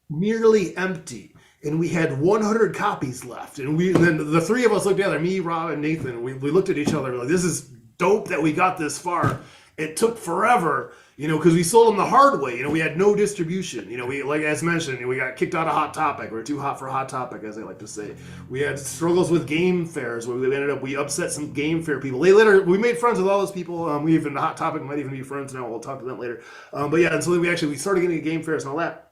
nearly empty. And we had 100 copies left. And then the three of us looked together, me, Rob, and Nathan. We looked at each other like, this is dope that we got this far. It took forever, because we sold them the hard way. We had no distribution. We, like as mentioned, we got kicked out of Hot Topic. We were too hot for Hot Topic, as they like to say. We had struggles with game fairs where we upset some game fair people. We made friends with all those people. We even, Hot Topic might even be friends now. We'll talk to them later. But yeah, and so we started getting game fairs and all that.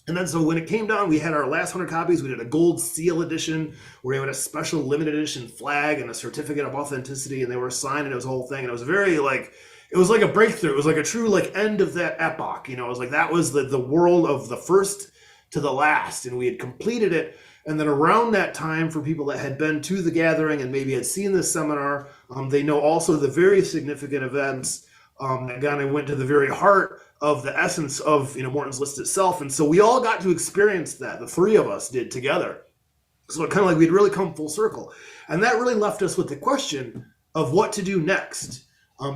And then so when it came down, we had our last 100 copies. We did a gold seal edition where we had a special limited edition flag and a certificate of authenticity, and they were signed, and it was a whole thing. And it was very like, it was like a breakthrough. It was like a true like end of that epoch. It was like that was the world of the first to the last, and we had completed it. And then around that time, for people that had been to the gathering and maybe had seen this seminar, they know also the very significant events that kind of went to the very heart of the essence of Morton's list itself. And so we all got to experience that. The three of us did together. So it kind of like we'd really come full circle. And that really left us with the question of what to do next.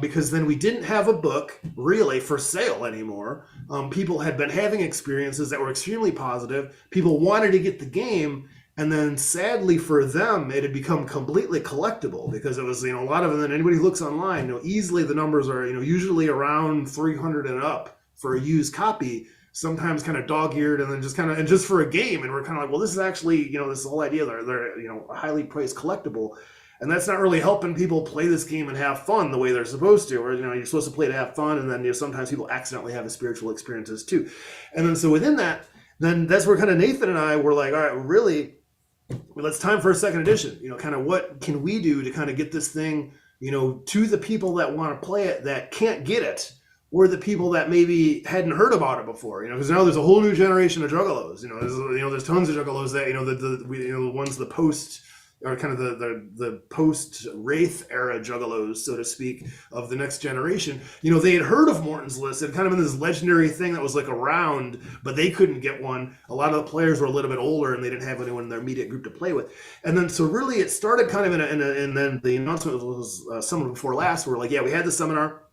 Because then we didn't have a book really for sale anymore. People had been having experiences that were extremely positive. People wanted to get the game. And then sadly for them, it had become completely collectible, because it was, a lot of them, and anybody who looks online, easily the numbers are, usually around 300 and up for a used copy, sometimes kind of dog-eared, and then just for a game. And we're kind of like, well, this is actually, this whole idea, they're a highly priced collectible. And that's not really helping people play this game and have fun the way they're supposed to. Or, you're supposed to play to have fun, and then, sometimes people accidentally have spiritual experiences too. And then so within that, then that's where kind of Nathan and I were like, all right, really, well, it's time for a second edition. Kind of what can we do to kind of get this thing, to the people that want to play it that can't get it, or the people that maybe hadn't heard about it before. Because now there's a whole new generation of juggalos. There's tons of juggalos that the ones the post or kind of the post Wraith era juggalos, so to speak, of the next generation. They had heard of Morton's list. It had kind of been this legendary thing that was like around, but they couldn't get one. A lot of the players were a little bit older, and they didn't have anyone in their immediate group to play with. And then so really it started kind of and then the announcement was summer before last. We're like, yeah, we had the seminar.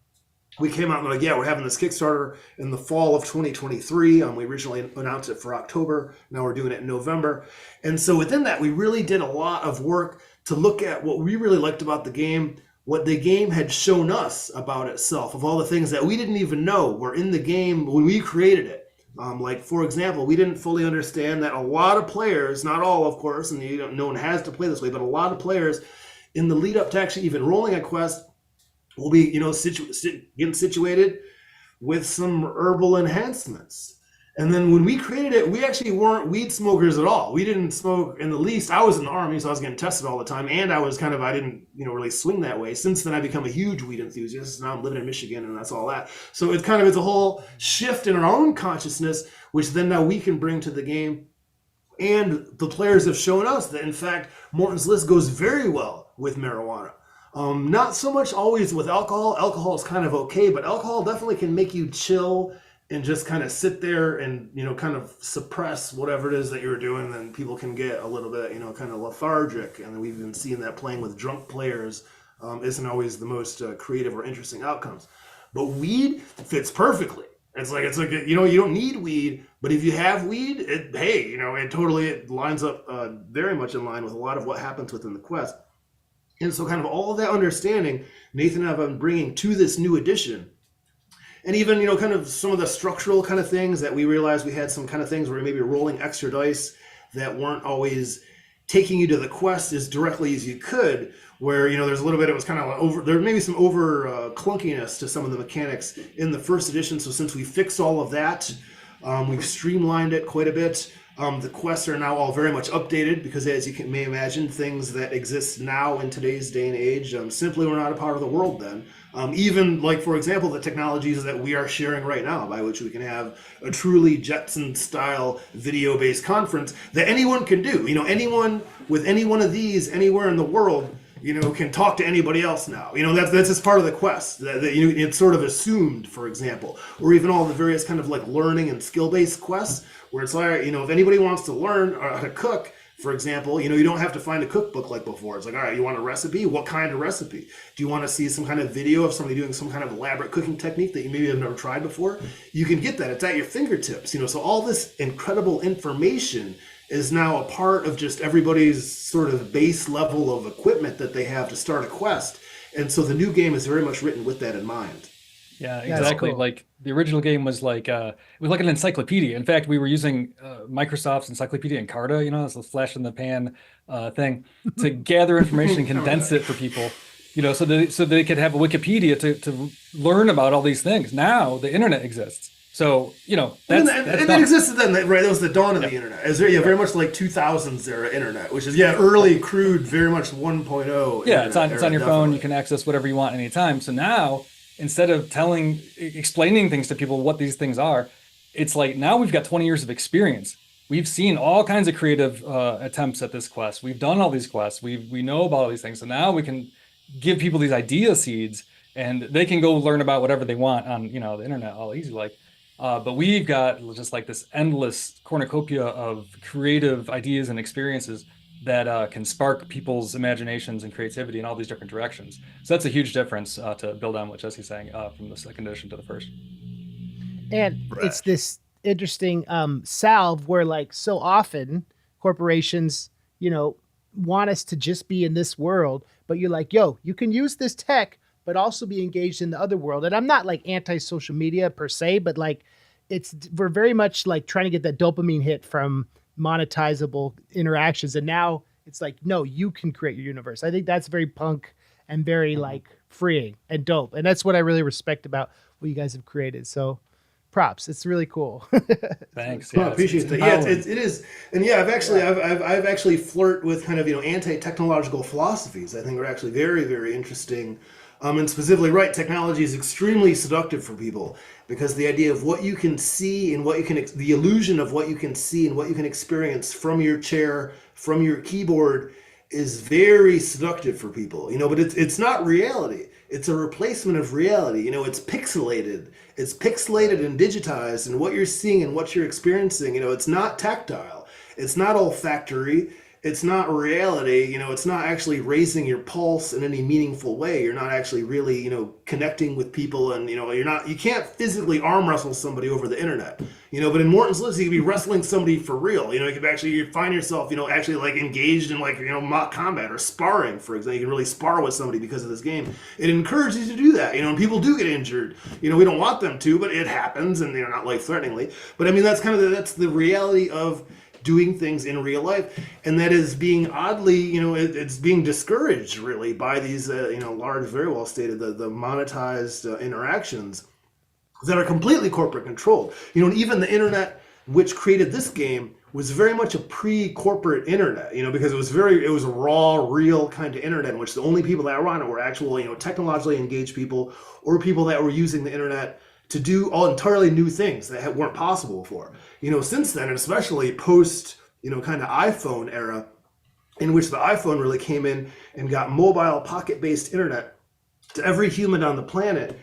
We came out and like, yeah, we're having this Kickstarter in the fall of 2023. We originally announced it for October. Now we're doing it in November. And so within that, we really did a lot of work to look at what we really liked about the game, what the game had shown us about itself, of all the things that we didn't even know were in the game when we created it. Like, for example, we didn't fully understand that a lot of players, not all, of course, and no one has to play this way, but a lot of players in the lead up to actually even rolling a quest will be, getting situated with some herbal enhancements. And then when we created it, we actually weren't weed smokers at all. We didn't smoke in the least. I was in the Army, so I was getting tested all the time. And I was I didn't, really swing that way. Since then, I become a huge weed enthusiast. Now I'm living in Michigan, and that's all that. So it's a whole shift in our own consciousness, which then now we can bring to the game. And the players have shown us that, in fact, Morton's list goes very well with marijuana. Not so much always with alcohol. Alcohol is kind of okay, but alcohol definitely can make you chill and just kind of sit there and, kind of suppress whatever it is that you're doing. And then people can get a little bit, kind of lethargic. And we've been seeing that playing with drunk players isn't always the most creative or interesting outcomes. But weed fits perfectly. It's like you don't need weed, but if you have weed, it totally lines up very much in line with a lot of what happens within the quest. And so kind of all of that understanding, Nathan and I have been bringing to this new edition. And even, kind of some of the structural kind of things that we realized we had some kind of things where we maybe rolling extra dice that weren't always taking you to the quest as directly as you could, where, there's a little bit, it was kind of over, there may be some over clunkiness to some of the mechanics in the first edition. So since we fixed all of that, we've streamlined it quite a bit. The quests are now all very much updated because, as you may imagine, things that exist now in today's day and age simply were not a part of the world then. Even like, for example, the technologies that we are sharing right now, by which we can have a truly Jetson-style video-based conference that anyone can do. Anyone with any one of these anywhere in the world, can talk to anybody else now. That's just part of the quest. It's sort of assumed, for example, or even all the various kind of like learning and skill-based quests, where it's like, if anybody wants to learn how to cook, for example, you don't have to find a cookbook like before. It's like, all right, you want a recipe? What kind of recipe? Do you want to see some kind of video of somebody doing some kind of elaborate cooking technique that you maybe have never tried before? You can get that. It's at your fingertips. So all this incredible information is now a part of just everybody's sort of base level of equipment that they have to start a quest. And so the new game is very much written with that in mind. Yeah, exactly. Cool. Like the original game was like it was like an encyclopedia. In fact, we were using Microsoft's Encyclopedia Encarta, it's a flash in the pan thing to gather information and condense it for people, so they could have a Wikipedia to learn about all these things. Now the internet exists. So, that's it existed then, right? That was the dawn of the internet. It was very much like 2000s era internet, which is, early, crude, very much 1.0. Yeah, it's on your phone. You can access whatever you want anytime. So now, instead of explaining things to people what these things are, it's like now we've got 20 years of experience. We've seen all kinds of creative attempts at this quest. We've done all these quests. We know about all these things. So now we can give people these idea seeds, and they can go learn about whatever they want on the internet all easy like. But we've got just like this endless cornucopia of creative ideas and experiences that can spark people's imaginations and creativity in all these different directions. So that's a huge difference to build on what Jesse's saying from the second edition to the first. And it's this interesting salve where, like, so often corporations, want us to just be in this world, but you're like, yo, you can use this tech but also be engaged in the other world. And I'm not like anti-social media per se, but like we're very much like trying to get that dopamine hit from monetizable interactions. And now it's like, no, you can create your universe. I think that's very punk and very like freeing and dope. And that's what I really respect about what you guys have created. So props. It's really cool. Thanks. I appreciate that. Yeah, it is. And yeah, I've actually flirt with kind of, anti-technological philosophies. I think are actually very, very interesting. And specifically, right, technology is extremely seductive for people because the idea of what you can see and what you can, the illusion of what you can see and what you can experience from your chair, from your keyboard is very seductive for people, but it's not reality. It's a replacement of reality. It's pixelated. It's pixelated and digitized, and what you're seeing and what you're experiencing, it's not tactile. It's not olfactory. It's not reality, it's not actually raising your pulse in any meaningful way. You're not actually really, connecting with people, and, you can't physically arm wrestle somebody over the internet, but in Morton's List, you can be wrestling somebody for real. You can actually find yourself, actually like engaged in like, mock combat or sparring, for example. You can really spar with somebody because of this game. It encourages you to do that, and people do get injured. We don't want them to, but it happens, and not life-threateningly. But I mean, that's kind of that's the reality of doing things in real life, and that is being oddly, it's being discouraged really by these, large, very well stated, the monetized interactions that are completely corporate controlled. And even the internet, which created this game, was very much a pre-corporate internet, because it was a raw, real kind of internet in which the only people that were on it were actual, technologically engaged people or people that were using the internet to do all entirely new things that weren't possible before. Since then, and especially post, kind of iPhone era, in which the iPhone really came in and got mobile pocket-based internet to every human on the planet.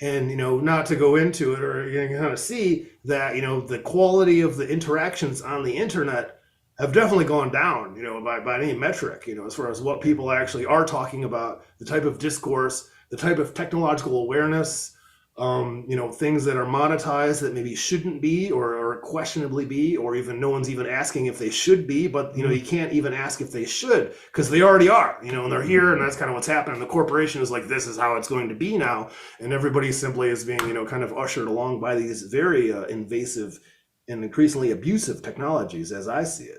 And, not to go into it, or you can kind of see that, the quality of the interactions on the internet have definitely gone down, by any metric, as far as what people actually are talking about, the type of discourse, the type of technological awareness, things that are monetized that maybe shouldn't be or questionably be, or even no one's even asking if they should be, but you can't even ask if they should because they already are, and they're here, and that's kind of what's happening. The corporation is like, this is how it's going to be now, and everybody simply is being kind of ushered along by these very invasive and increasingly abusive technologies, as I see it.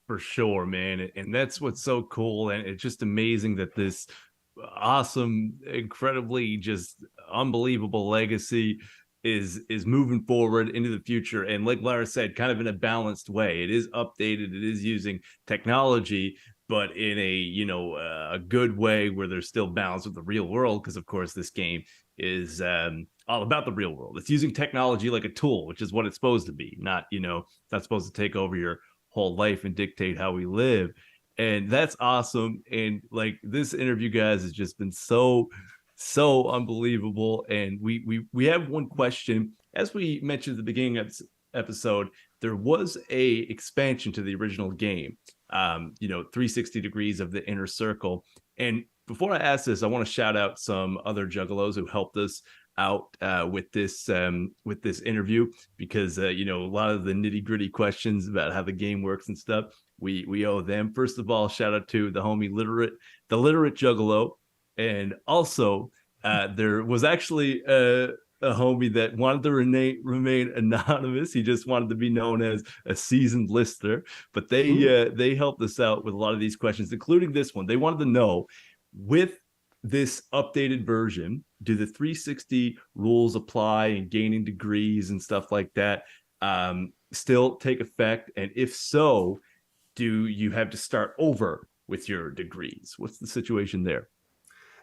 For sure, man. And that's what's so cool. And it's just amazing that this awesome, incredibly just unbelievable legacy is moving forward into the future. And like Lars said, kind of in a balanced way. It is updated, it is using technology, but in a good way where there's still balance with the real world. Because of course this game is all about the real world. It's using technology like a tool, which is what it's supposed to be, not not supposed to take over your whole life and dictate how we live. And that's awesome. And like this interview, guys, has just been so unbelievable. And we have one question. As we mentioned at the beginning of this episode, there was a expansion to the original game, 360 degrees of the inner circle. And before I ask this, I want to shout out some other juggalos who helped us out with this interview, because a lot of the nitty-gritty questions about how the game works and stuff, we owe them. First of all, shout out to the homie the literate Juggalo. And also there was actually a homie that wanted to remain anonymous. He just wanted to be known as a seasoned listener, but they helped us out with a lot of these questions, including this one. They wanted to know, with this updated version, do the 360 rules apply and gaining degrees and stuff like that still take effect? And if so, do you have to start over with your degrees? What's the situation there?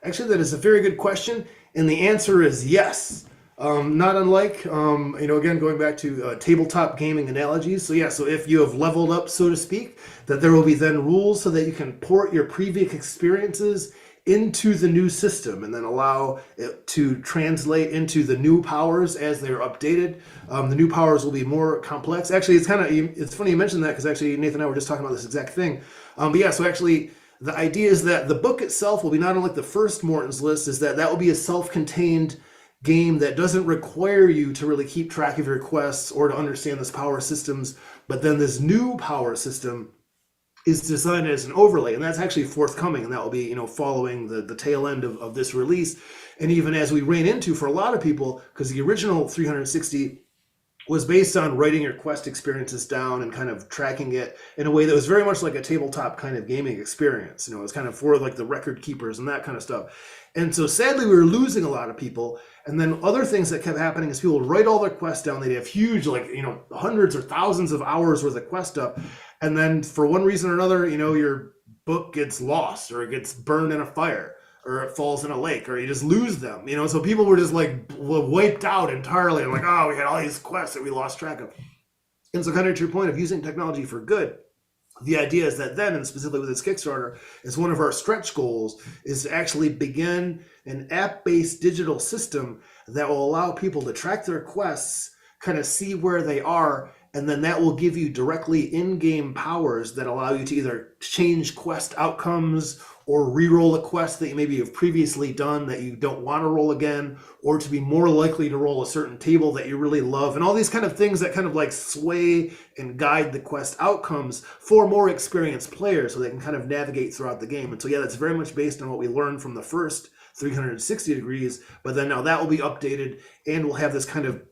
Actually, that is a very good question. And the answer is yes. Not unlike, again, going back to tabletop gaming analogies. So if you have leveled up, so to speak, that there will be then rules so that you can port your previous experiences into the new system and then allow it to translate into the new powers as they're updated. The new powers will be more complex. Actually, it's funny you mentioned that, because actually Nathan and I were just talking about this exact thing. So actually the idea is that the book itself will be not unlike the first Morton's List, is that will be a self-contained game that doesn't require you to really keep track of your quests or to understand this power systems. But then this new power system is designed as an overlay, and that's actually forthcoming, and that will be following the tail end of this release. And even as we ran into, for a lot of people, because the original 360 was based on writing your quest experiences down and kind of tracking it in a way that was very much like a tabletop kind of gaming experience. It was kind of for like the record keepers and that kind of stuff. And so sadly, we were losing a lot of people. And then other things that kept happening is people would write all their quests down. They'd have huge, hundreds or thousands of hours worth of quest up. And then for one reason or another, your book gets lost, or it gets burned in a fire, or it falls in a lake, or you just lose them. So people were just wiped out entirely. And we had all these quests that we lost track of. And so kind of to your point of using technology for good, the idea is that then, and specifically with this Kickstarter, is one of our stretch goals is to actually begin an app-based digital system that will allow people to track their quests, kind of see where they are, and then that will give you directly in-game powers that allow you to either change quest outcomes or re-roll a quest that you maybe have previously done that you don't want to roll again, or to be more likely to roll a certain table that you really love, and all these kind of things that kind of sway and guide the quest outcomes for more experienced players so they can kind of navigate throughout the game. And so that's very much based on what we learned from the first 360 degrees, but then now that will be updated, and we'll have this kind of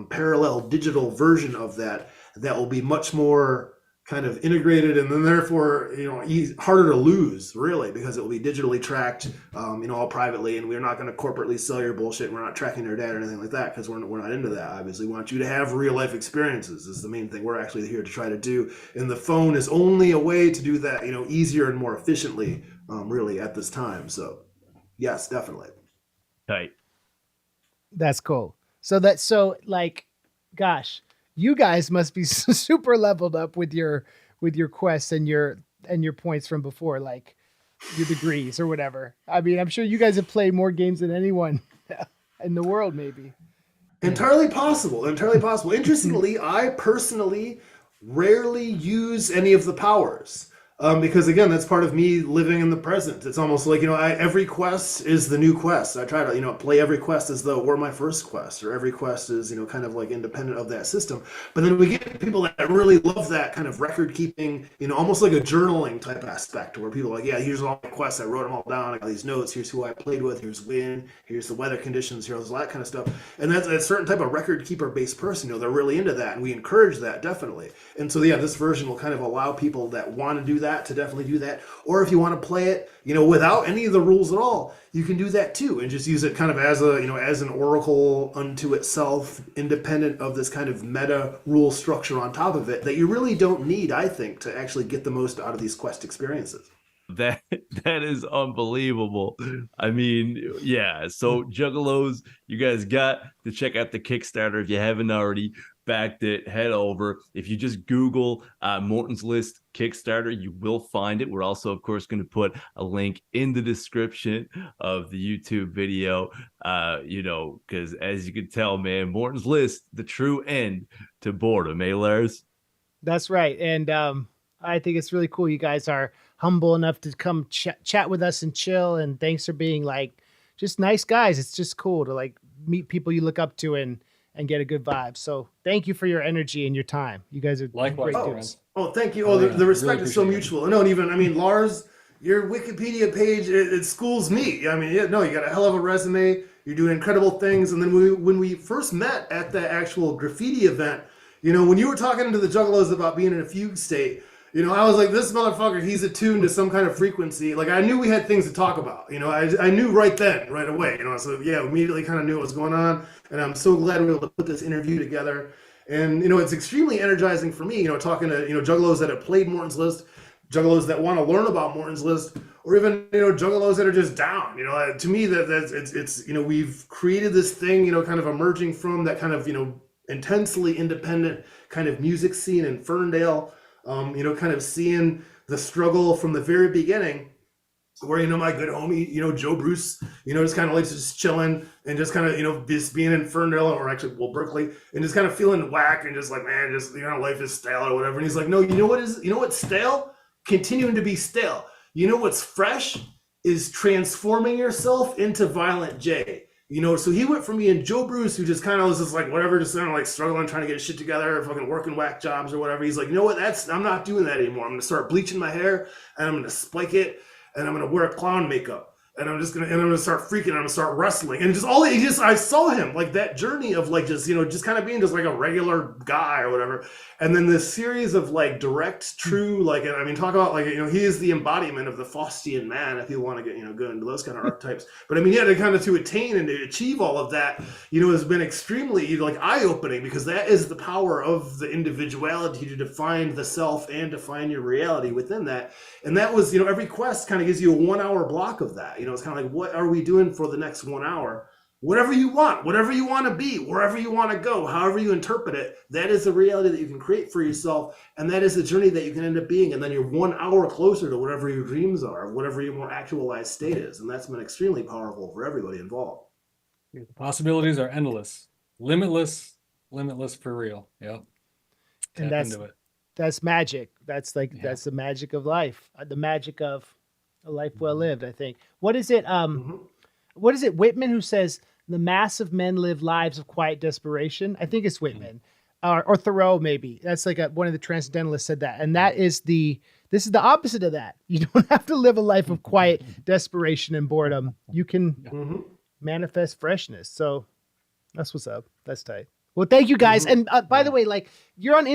parallel digital version of that will be much more kind of integrated, and then therefore harder to lose, really, because it will be digitally tracked, all privately, and we're not going to corporately sell your bullshit, and we're not tracking your data or anything like that, because we're not into that. Obviously, we want you to have real life experiences is the main thing we're actually here to try to do, and the phone is only a way to do that, easier and more efficiently, really, at this time. So yes, definitely. Tight. That's cool. Gosh, you guys must be super leveled up with your quests and your points from before, like your degrees or whatever. I mean, I'm sure you guys have played more games than anyone in the world, maybe. Entirely possible. Interestingly, I personally rarely use any of the powers. Because again, that's part of me living in the present. It's almost like, every quest is the new quest. I try to, play every quest as though it were my first quest, or every quest is, kind of like independent of that system. But then we get people that really love that kind of record keeping, almost like a journaling type aspect, where people are like, yeah, here's all my quests. I wrote them all down. I got these notes. Here's who I played with. Here's when. Here's the weather conditions. Here's all that kind of stuff. And that's a certain type of record keeper based person. They're really into that, and we encourage that definitely. And so, yeah, this version will kind of allow people that want to do that to definitely do that. Or if you want to play it, without any of the rules at all, you can do that too, and just use it kind of as a, as an oracle unto itself, independent of this kind of meta rule structure on top of it that you really don't need, I think, to actually get the most out of these quest experiences. That is unbelievable. I mean, yeah. So Juggalos, you guys got to check out the Kickstarter if you haven't already backed it. Head over. If you just Google Morton's List Kickstarter, you will find it. We're also, of course, going to put a link in the description of the YouTube video. Because as you can tell, man, Morton's List, the true end to boredom, Lars? That's right. And I think it's really cool. You guys are humble enough to come chat with us and chill. And thanks for being like just nice guys. It's just cool to like meet people you look up to and get a good vibe. So thank you for your energy and your time. You guys are likewise. Great dudes. Oh, thank you. The respect really is so mutual. And Lars, your Wikipedia page, it schools me. I mean, you got a hell of a resume. You're doing incredible things. And then when we first met at the actual graffiti event, when you were talking to the Juggalos about being in a fugue state, I was like, this motherfucker, he's attuned to some kind of frequency. Like, I knew we had things to talk about. I knew right away. So yeah, immediately kind of knew what was going on. And I'm so glad we were able to put this interview together. And, it's extremely energizing for me, talking to, Juggalos that have played Morton's List, Juggalos that want to learn about Morton's List, or even, Juggalos that are just down. To me, it's we've created this thing, kind of emerging from that kind of, intensely independent kind of music scene in Ferndale. Kind of seeing the struggle from the very beginning, where, my good homie, Joe Bruce, just kind of like just chilling and just kind of, just being in Ferndale, or actually, Berkeley, and just kind of feeling whack and just like, man, just, life is stale or whatever. And he's like, no, what's stale? Continuing to be stale. What's fresh is transforming yourself into Violent J. So he went from being Joe Bruce, who just kind of was just like, whatever, just kind of like struggling, trying to get shit together, fucking working whack jobs or whatever. He's like, I'm not doing that anymore. I'm going to start bleaching my hair, and I'm going to spike it, and I'm going to wear clown makeup. And I'm going to start freaking, I'm going to start wrestling. And I saw him, like that journey of like, just kind of being just like a regular guy or whatever. And then this series of like direct, true, like, talk about like, he is the embodiment of the Faustian man, if you want to get, go into those kind of archetypes. But to attain and to achieve all of that, has been extremely like eye-opening, because that is the power of the individuality to define the self and define your reality within that. And that was, every quest kind of gives you a 1 hour block of that. It's kind of like, what are we doing for the next 1 hour? Whatever you want to be, wherever you want to go, however you interpret it, that is the reality that you can create for yourself. And that is the journey that you can end up being. And then you're 1 hour closer to whatever your dreams are, whatever your more actualized state is. And that's been extremely powerful for everybody involved. The possibilities are endless, limitless for real. Yep. And that's magic. That's that's the magic of life, the magic of a life well lived, I think. What is it? What is it? Whitman, who says the mass of men live lives of quiet desperation. I think it's Whitman, or Thoreau, maybe. That's like one of the transcendentalists said that. And this is the opposite of that. You don't have to live a life of quiet desperation and boredom. You can manifest freshness. So that's what's up. That's tight. Well, thank you guys. And by the way, like, you're on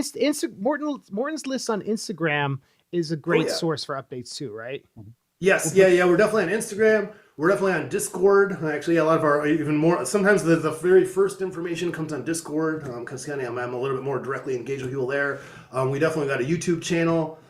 Morton's List on Instagram is a great source for updates too, right? Yes. Yeah. We're definitely on Instagram. We're definitely on Discord. Actually, a lot of our, even more, sometimes the very first information comes on Discord, because I'm a little bit more directly engaged with people there. We definitely got a YouTube channel.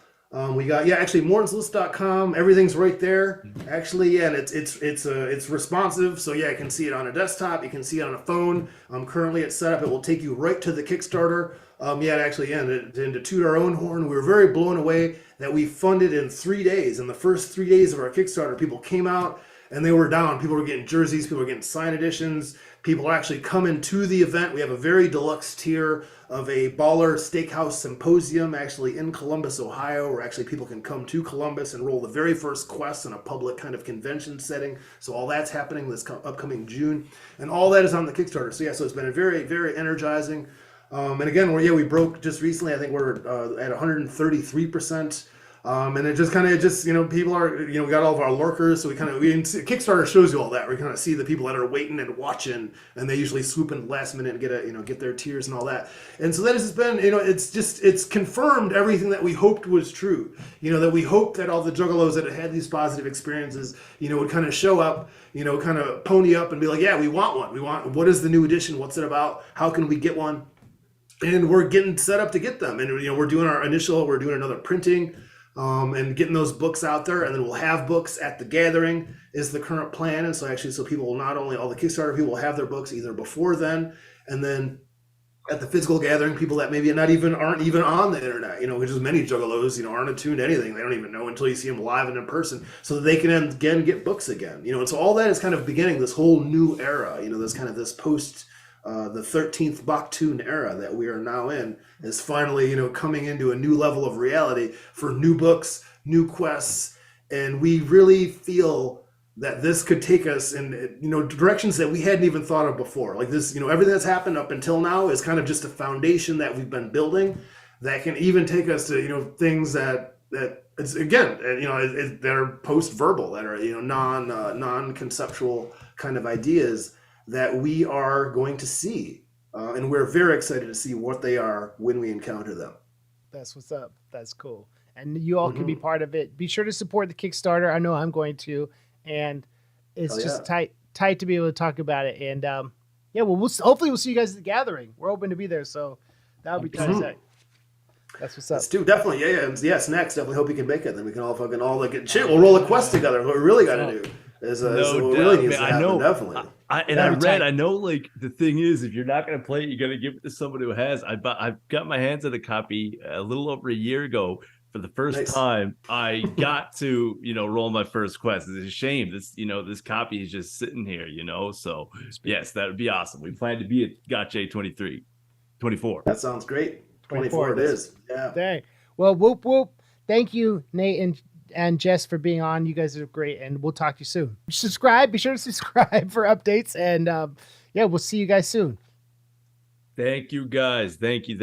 We got, actually, mortonslist.com. Everything's right there. Actually, and it's responsive. So you can see it on a desktop. You can see it on a phone. Currently it's set up. It will take you right to the Kickstarter. And to toot our own horn, we were very blown away that we funded in 3 days. In the first 3 days of our Kickstarter, people came out and they were down. People were getting jerseys, people were getting signed editions, people are actually coming to the event. We have a very deluxe tier of a baller steakhouse symposium actually in Columbus, Ohio, where actually people can come to Columbus and roll the very first quest in a public kind of convention setting. So all that's happening this upcoming June, and all that is on the Kickstarter. So yeah, so it's been a very, very energizing. And again, we broke just recently. I think we're at 133%. And it just kind of people are, we got all of our lurkers. So Kickstarter shows you all that. We kind of see the people that are waiting and watching, and they usually swoop in last minute and get their tiers and all that. And so that has been, it's confirmed everything that we hoped was true. That we hoped that all the juggalos that had these positive experiences, would kind of show up, kind of pony up and be like, yeah, we want one. What is the new edition? What's it about? How can we get one? And we're getting set up to get them. And, we're doing another printing, and getting those books out there. And then we'll have books at the gathering is the current plan. And so people will not only, all the Kickstarter people will have their books either before then, and then at the physical gathering, people that maybe aren't even on the internet, which is many juggalos, aren't attuned to anything. They don't even know until you see them live and in person, so that they can again get books again. And so all that is kind of beginning this whole new era, this post the 13th Baktun era that we are now in is finally, coming into a new level of reality for new books, new quests. And we really feel that this could take us in, directions that we hadn't even thought of before. Like this, everything that's happened up until now is kind of just a foundation that we've been building that can even take us to, things that it's, again, that are post-verbal, that are, non-conceptual kind of ideas that we are going to see, and we're very excited to see what they are when we encounter them. That's what's up. That's cool. And you all can be part of it. Be sure to support the Kickstarter. I know I'm going to, and it's just tight to be able to talk about it. And hopefully we'll see you guys at the gathering. We're hoping to be there, so that would be kind of tight. That's what's up. Let's do, definitely. Yeah. Snacks, definitely hope you can make it. Then we can all get shit. We'll roll a quest together. What we really got to do is what really needs to happen. I know. Definitely. I know, like, the thing is, if you're not going to play it, you're going to give it to someone who has. I've got my hands on a copy a little over a year ago. For the first time, I got to, roll my first quest. It's a shame this copy is just sitting here, so yes, that would be awesome. We plan to be at Gotcha 24. That sounds great. 24 it is. Yeah. Dang. Well, whoop, whoop. Thank you, Nate and Jess, for being on. You guys are great, and we'll talk to you soon. Be sure to subscribe for updates, and we'll see you guys soon. Thank you, guys. Thank you.